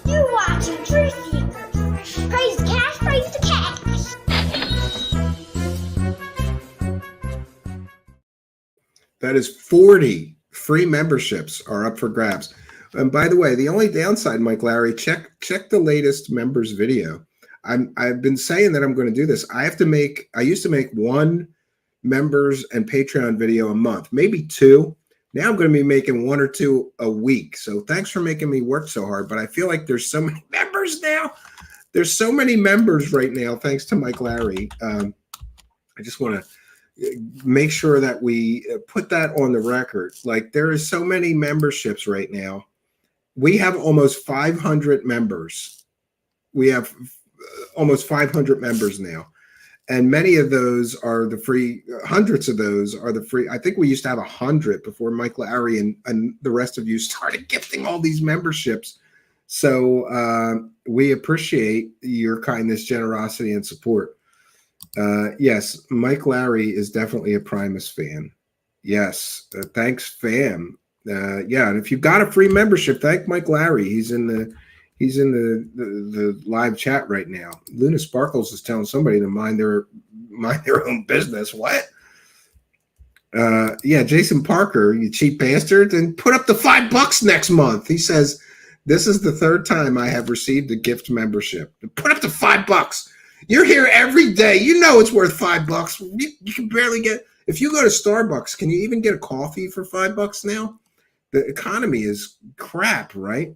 You're watching True Seekers. Praise the cash, praise the cash. That is 40 free memberships are up for grabs. And by the way, the only downside, Mike Larry, check the latest members video. I've been saying that I'm going to do this. I used to make 1 members and Patreon video a month, maybe 2. Now I'm going to be making 1 or 2 a week. So thanks for making me work so hard. But I feel like there's so many members now. There's so many members right now, thanks to Mike Larry. I just want to make sure that we put that on the record. Like, there is so many memberships right now. We have almost 500 members. We have almost 500 members now, and many of those are the free. Hundreds of those are the free. I think we used to have 100 before Mike Larry and the rest of you started gifting all these memberships. So we appreciate your kindness, generosity, and support. Yes, Mike Larry is definitely a Primus fan. Yes, thanks, fam. Yeah, and if you got a free membership, thank Mike Larry. He's in the live chat right now. Luna Sparkles is telling somebody to mind their own business. What? Yeah, Jason Parker, you cheap bastard, and put up the $5 next month. He says, "This is the third time I have received a gift membership. Put up the $5. You're here every day. You know it's worth $5. You can barely get. If you go to Starbucks, can you even get a coffee for $5 now? The economy is crap, right?"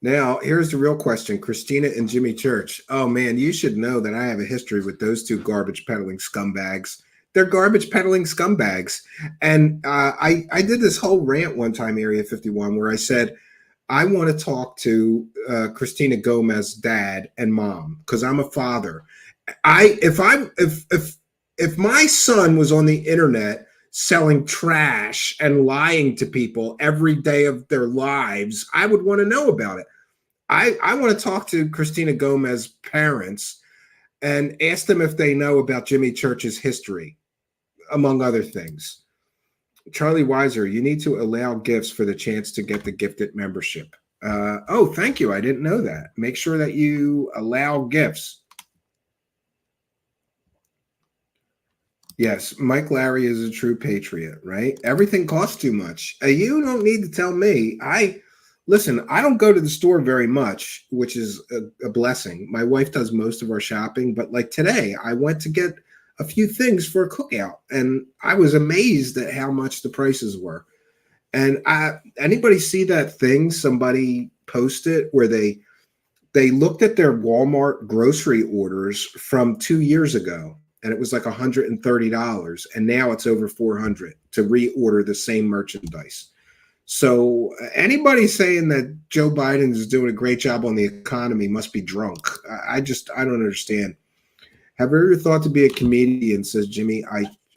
Now, here's the real question. Christina and Jimmy Church. Oh, man, you should know that I have a history with those two garbage peddling scumbags. They're garbage peddling scumbags. And I did this whole rant one time, Area 51, where I said, I want to talk to Christina Gomez's dad and mom because I'm a father. If my son was on the internet selling trash and lying to people every day of their lives, I would want to know about it. I want to talk to Christina Gomez's parents and ask them if they know about Jimmy Church's history, among other things. Charlie Weiser, you need to allow gifts for the chance to get the gifted membership. Oh, thank you. I didn't know that. Make sure that you allow gifts. Yes, Mike Larry is a true patriot, right? Everything costs too much. You don't need to tell me. Listen, I don't go to the store very much, which is a blessing. My wife does most of our shopping, but like today, I went to get a few things for a cookout, and I was amazed at how much the prices were. And anybody see that thing somebody posted where they looked at their Walmart grocery orders from 2 years ago, and it was like $130, and now it's over $400 to reorder the same merchandise. So anybody saying that Joe Biden is doing a great job on the economy must be drunk. I don't understand. Have you ever thought to be a comedian, says Jimmy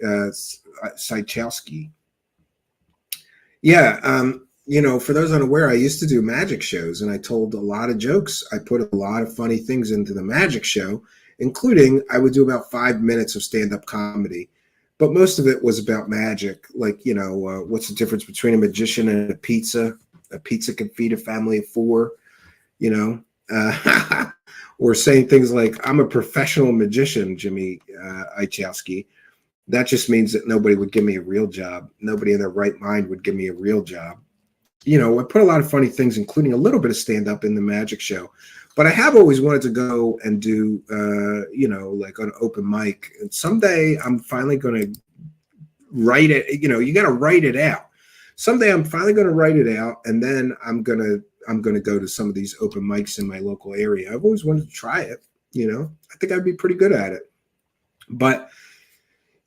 Syczowski. Yeah, for those unaware, I used to do magic shows, and I told a lot of jokes. I put a lot of funny things into the magic show, including I would do about 5 minutes of stand-up comedy. But most of it was about magic, like, what's the difference between a magician and a pizza? A pizza can feed a family of 4, or saying things like, I'm a professional magician, Jimmy Ichowski. That just means that nobody would give me a real job. Nobody in their right mind would give me a real job. I put a lot of funny things, including a little bit of stand-up in the magic show. But I have always wanted to go and do, like an open mic. And someday I'm finally going to write it. You got to write it out. Someday I'm finally going to write it out, and then I'm going to go to some of these open mics in my local area. I've always wanted to try it. I think I'd be pretty good at it. But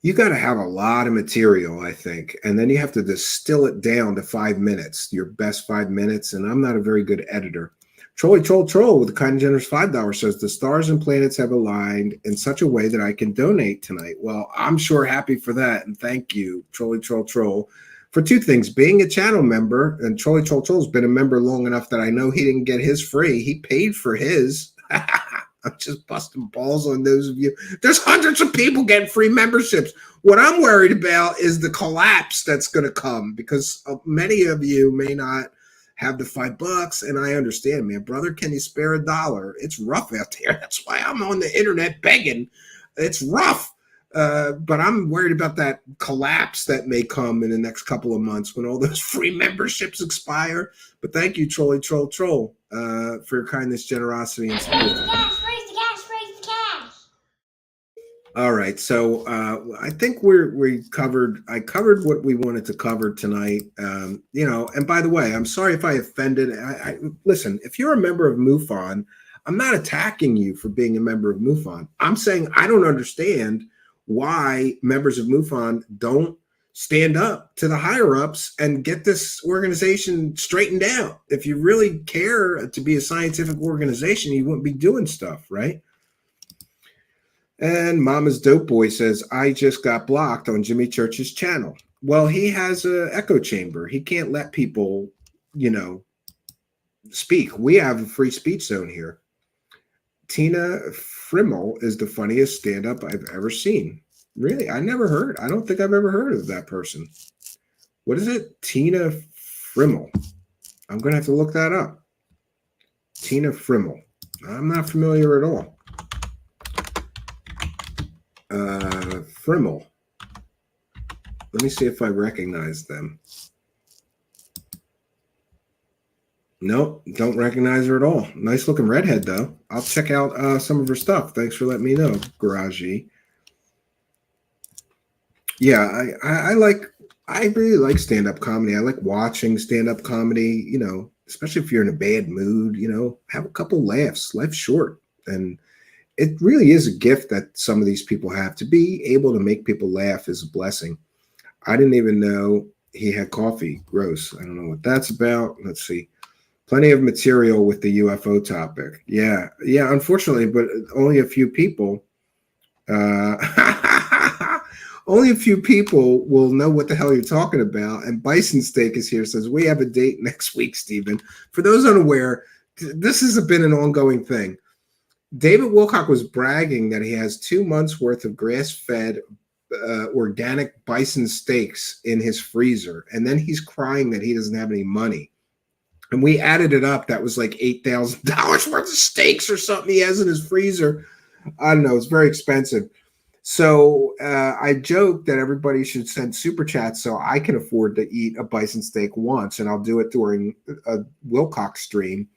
you got to have a lot of material, I think, and then you have to distill it down to 5 minutes, your best 5 minutes. And I'm not a very good editor. Troll with a kind and generous $5 says, the stars and planets have aligned in such a way that I can donate tonight. Well, I'm sure happy for that. And thank you, Troll, for 2 things. Being a channel member, and Troll's been a member long enough that I know he didn't get his free. He paid for his. I'm just busting balls on those of you. There's hundreds of people getting free memberships. What I'm worried about is the collapse that's going to come, because many of you may not have the $5, and I understand, man. Brother, can you spare $1? It's rough out there. That's why I'm on the internet begging. It's rough. But I'm worried about that collapse that may come in the next couple of months when all those free memberships expire. But thank you, Troll, for your kindness, generosity, and support. Raise the cash, raise the cash, raise the cash. All right, so I think I covered what we wanted to cover tonight. And by the way, I'm sorry if I offended. Listen, if you're a member of MUFON, I'm not attacking you for being a member of MUFON. I'm saying I don't understand why members of MUFON don't stand up to the higher ups and get this organization straightened out. If you really care to be a scientific organization, you wouldn't be doing stuff, right? And Mama's Dope Boy says, I just got blocked on Jimmy Church's channel. Well, he has an echo chamber. He can't let people, speak. We have a free speech zone here. Tina Frimmel is the funniest stand-up I've ever seen. Really? I don't think I've ever heard of that person. What is it? Tina Frimmel. I'm going to have to look that up. Tina Frimmel. I'm not familiar at all. Frimmel. Let me see if I recognize them. Nope, don't recognize her at all. Nice looking redhead, though. I'll check out some of her stuff. Thanks for letting me know, Garagey. Yeah, I really like stand-up comedy. I like watching stand-up comedy, you know, especially if you're in a bad mood, you know, have a couple laughs. Life's short. And it really is a gift that some of these people have. To be able to make people laugh is a blessing. I didn't even know he had coffee. Gross. I don't know what that's about. Let's see. Plenty of material with the UFO topic. Yeah, unfortunately, but only a few people. Only a few people will know what the hell you're talking about. And Bison Steak is here, says, we have a date next week, Stephen. For those unaware, this has been an ongoing thing. David Wilcock was bragging that he has 2 months worth of grass-fed organic bison steaks in his freezer. And then he's crying that he doesn't have any money. And we added it up. That was like $8,000 worth of steaks or something he has in his freezer. I don't know. It's very expensive. So I joked that everybody should send super chats so I can afford to eat a bison steak once, and I'll do it during a Wilcox stream.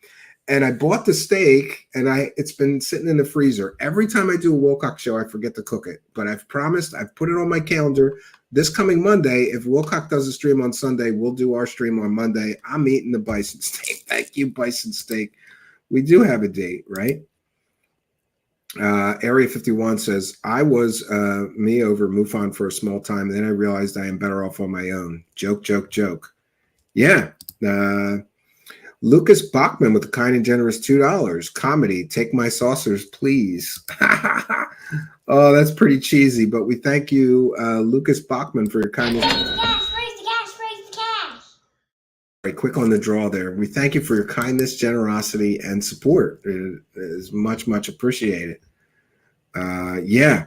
And I bought the steak, and it's been sitting in the freezer. Every time I do a Wilcox show, I forget to cook it. But I've promised, I've put it on my calendar. This coming Monday, if Wilcox does a stream on Sunday, we'll do our stream on Monday. I'm eating the bison steak. Thank you, bison steak. We do have a date, right? Area 51 says, I was me over MUFON for a small time, and then I realized I am better off on my own. Joke, joke, joke. Yeah. Lucas Bachman with a kind and generous $2. Comedy, take my saucers, please. Oh, that's pretty cheesy, but we thank you, Lucas Bachman, for your kindness. Raise the cash, raise the cash, raise the cash. Very quick on the draw there. We thank you for your kindness, generosity, and support. It is much, much appreciated. Yeah.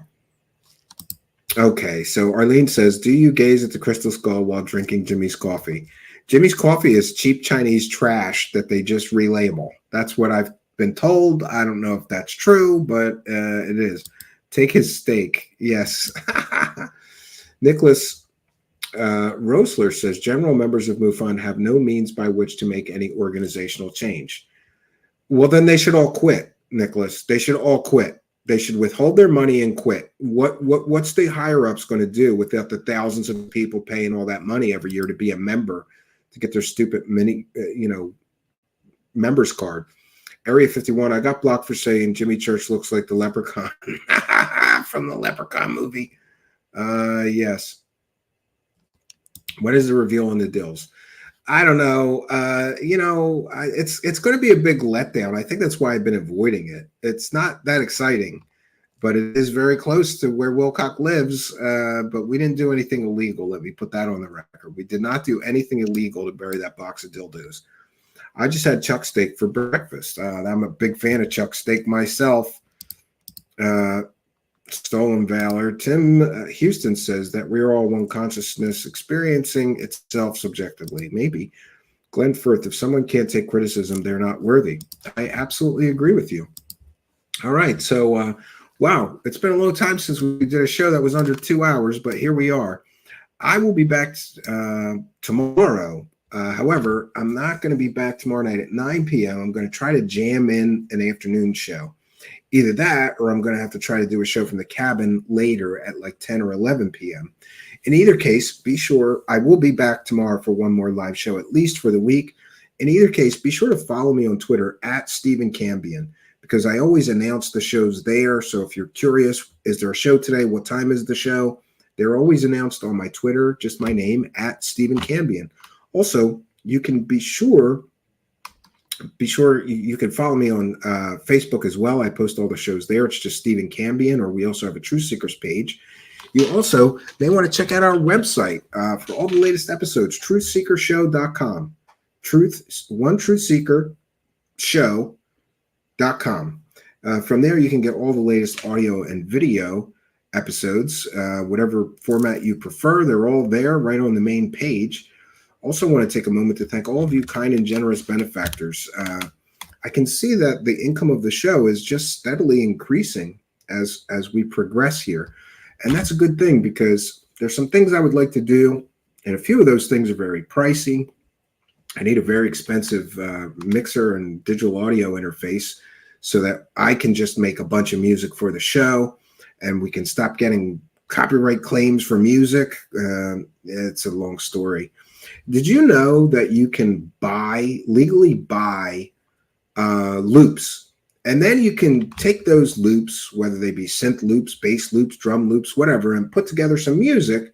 Okay, so Arlene says, do you gaze at the crystal skull while drinking Jimmy's coffee? Jimmy's coffee is cheap Chinese trash that they just relabel. That's what I've been told. I don't know if that's true, but it is. Take his steak. Yes. Nicholas Rosler says, general members of MUFON have no means by which to make any organizational change. Well, then they should all quit, Nicholas. They should all quit. They should withhold their money and quit. What's the higher ups going to do without the thousands of people paying all that money every year to be a member, to get their stupid members card? Area 51, I got blocked for saying Jimmy Church looks like the leprechaun from the Leprechaun movie. Yes. What is the reveal on the Dills? I don't know. It's going to be a big letdown. I think that's why I've been avoiding it. It's not that exciting, but it is very close to where Wilcock lives. But we didn't do anything illegal. Let me put that on the record. We did not do anything illegal to bury that box of dildos. I just had chuck steak for breakfast. I'm a big fan of chuck steak myself. Stolen Valor. Tim Houston says that we're all one consciousness experiencing itself subjectively. Maybe. Glenn Firth, if someone can't take criticism, they're not worthy. I absolutely agree with you. All right. So, wow, it's been a long time since we did a show that was under 2 hours, but here we are. I will be back tomorrow. However, I'm not going to be back tomorrow night at 9 p.m. I'm going to try to jam in an afternoon show. Either that, or I'm going to have to try to do a show from the cabin later at like 10 or 11 p.m. In either case, be sure I will be back tomorrow for one more live show, at least for the week. In either case, be sure to follow me on Twitter at Stephen Cambion, because I always announce the shows there. So if you're curious, is there a show today? What time is the show? They're always announced on my Twitter, just my name, at Stephen Cambion. Also, you can be sure you can follow me on Facebook as well. I post all the shows there. It's just Stephen Cambion, or we also have a Truth Seekers page. You also may want to check out our website for all the latest episodes, truthseekershow.com. Truthseekershow.com. From there, you can get all the latest audio and video episodes, whatever format you prefer. They're all there right on the main page. Also want to take a moment to thank all of you kind and generous benefactors. I can see that the income of the show is just steadily increasing as we progress here. And that's a good thing, because there's some things I would like to do, and a few of those things are very pricey. I need a very expensive mixer and digital audio interface so that I can just make a bunch of music for the show, and we can stop getting copyright claims for music. It's a long story. Did you know that you can legally buy loops? And then you can take those loops, whether they be synth loops, bass loops, drum loops, whatever, and put together some music.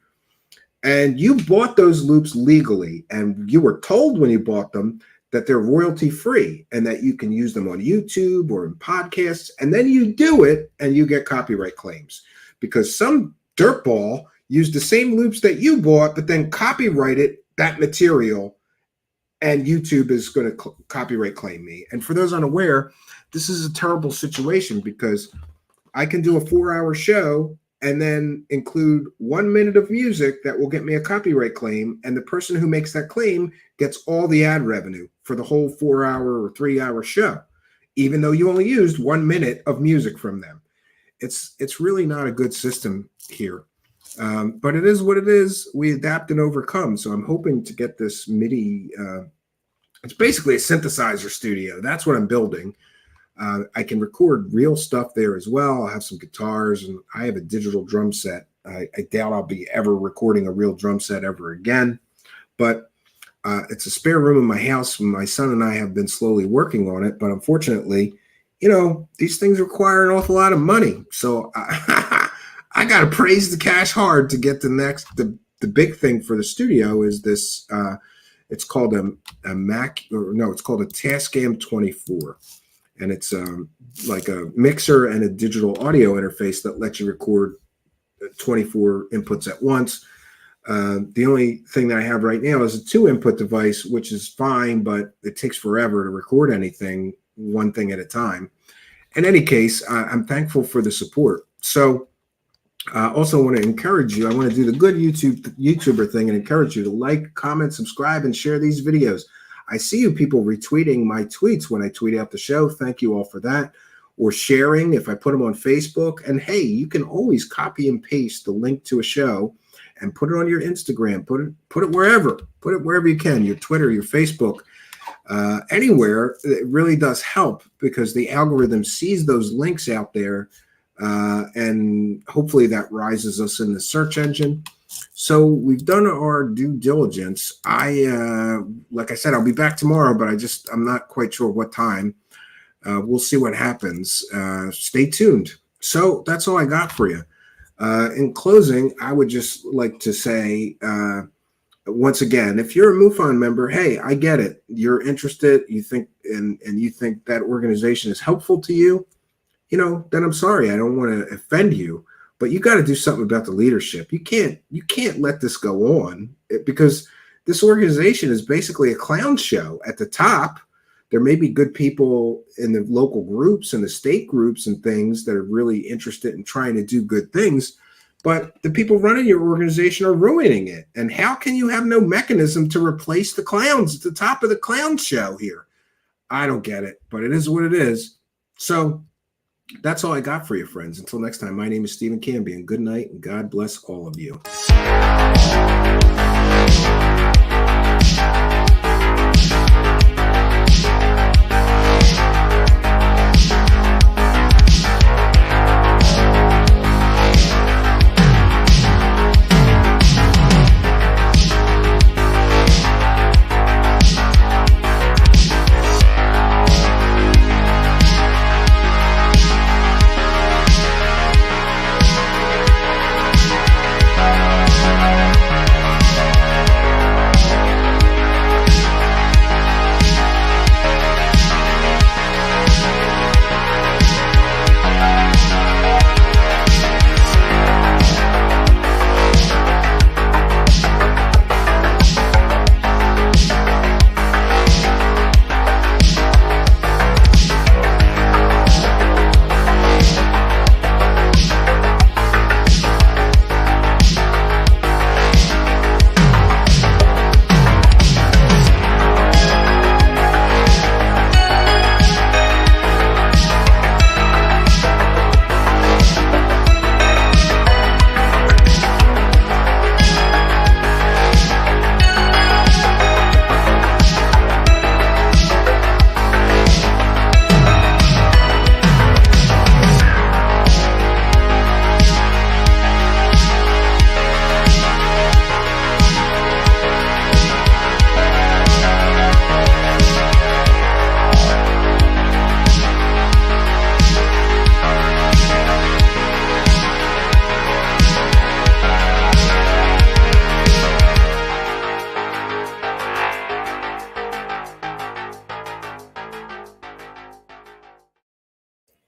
And you bought those loops legally, and you were told when you bought them that they're royalty free and that you can use them on YouTube or in podcasts. And then you do it and you get copyright claims because some dirtball used the same loops that you bought, but then copyrighted that material, and YouTube is going to copyright claim me. And for those unaware, this is a terrible situation, because I can do a 4-hour show and then include 1 minute of music that will get me a copyright claim. And the person who makes that claim gets all the ad revenue for the whole 4-hour or 3-hour show, even though you only used 1 minute of music from them. It's really not a good system here. But it is what it is. We adapt and overcome. So I'm hoping to get this MIDI. It's basically a synthesizer studio. That's what I'm building. I can record real stuff there as well. I'll have some guitars, and I have a digital drum set. I doubt I'll be ever recording a real drum set ever again. But it's a spare room in my house. My son and I have been slowly working on it. But unfortunately, these things require an awful lot of money. So I got to praise the cash hard to get the big thing for the studio is this. It's called a Mac, or no, it's called a Tascam 24. And it's like a mixer and a digital audio interface that lets you record 24 inputs at once. The only thing that I have right now is a 2-input device, which is fine, but it takes forever to record anything, one thing at a time. In any case, I'm thankful for the support. So I also want to encourage you. I want to do the good YouTuber thing and encourage you to like, comment, subscribe, and share these videos. I see you people retweeting my tweets when I tweet out the show. Thank you all for that. Or sharing if I put them on Facebook. And hey, you can always copy and paste the link to a show and put it on your Instagram. Put it wherever. Put it wherever you can. Your Twitter, your Facebook, anywhere. It really does help, because the algorithm sees those links out there, and hopefully that rises us in the search engine. So we've done our due diligence. Like I said, I'll be back tomorrow, but I'm not quite sure what time. We'll see what happens. Stay tuned. So that's all I got for you. In closing, I would just like to say, once again, if you're a MUFON member, hey, I get it. You're interested. You think, and you think that organization is helpful to you, then I'm sorry. I don't want to offend you. But you got to do something about the leadership. You can't let this go on, because this organization is basically a clown show. At the top, there may be good people in the local groups and the state groups and things that are really interested in trying to do good things, but the people running your organization are ruining it. And how can you have no mechanism to replace the clowns at the top of the clown show here? I don't get it, but it is what it is. So that's all I got for you, friends. Until next time, my name is Stephen Canby, and good night, and God bless all of you.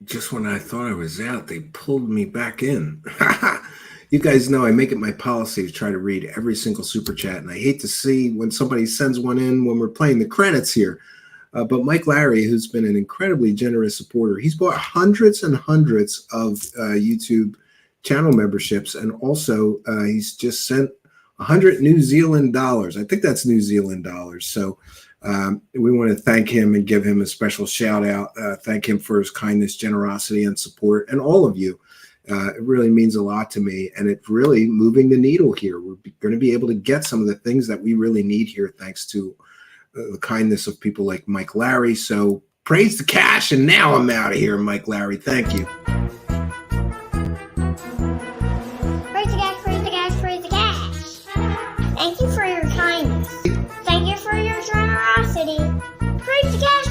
just when I thought I was out, they pulled me back in. You guys know I make it my policy to try to read every single super chat, and I hate to see when somebody sends one in when we're playing the credits here. But Mike Larry, who's been an incredibly generous supporter, he's bought hundreds and hundreds of YouTube channel memberships, and also he's just sent 100 New Zealand dollars. I think that's New Zealand dollars. So we want to thank him and give him a special shout out. Thank him for his kindness, generosity, and support, and all of you. It really means a lot to me, and it's really moving the needle here. We're going to be able to get some of the things that we really need here thanks to the kindness of people like Mike Larry. So praise the cash, and now I'm out of here, Mike Larry. Thank you. Praise the cash, praise the cash, praise the cash. Thank you for your kindness. Thank you for your generosity. Praise the cash.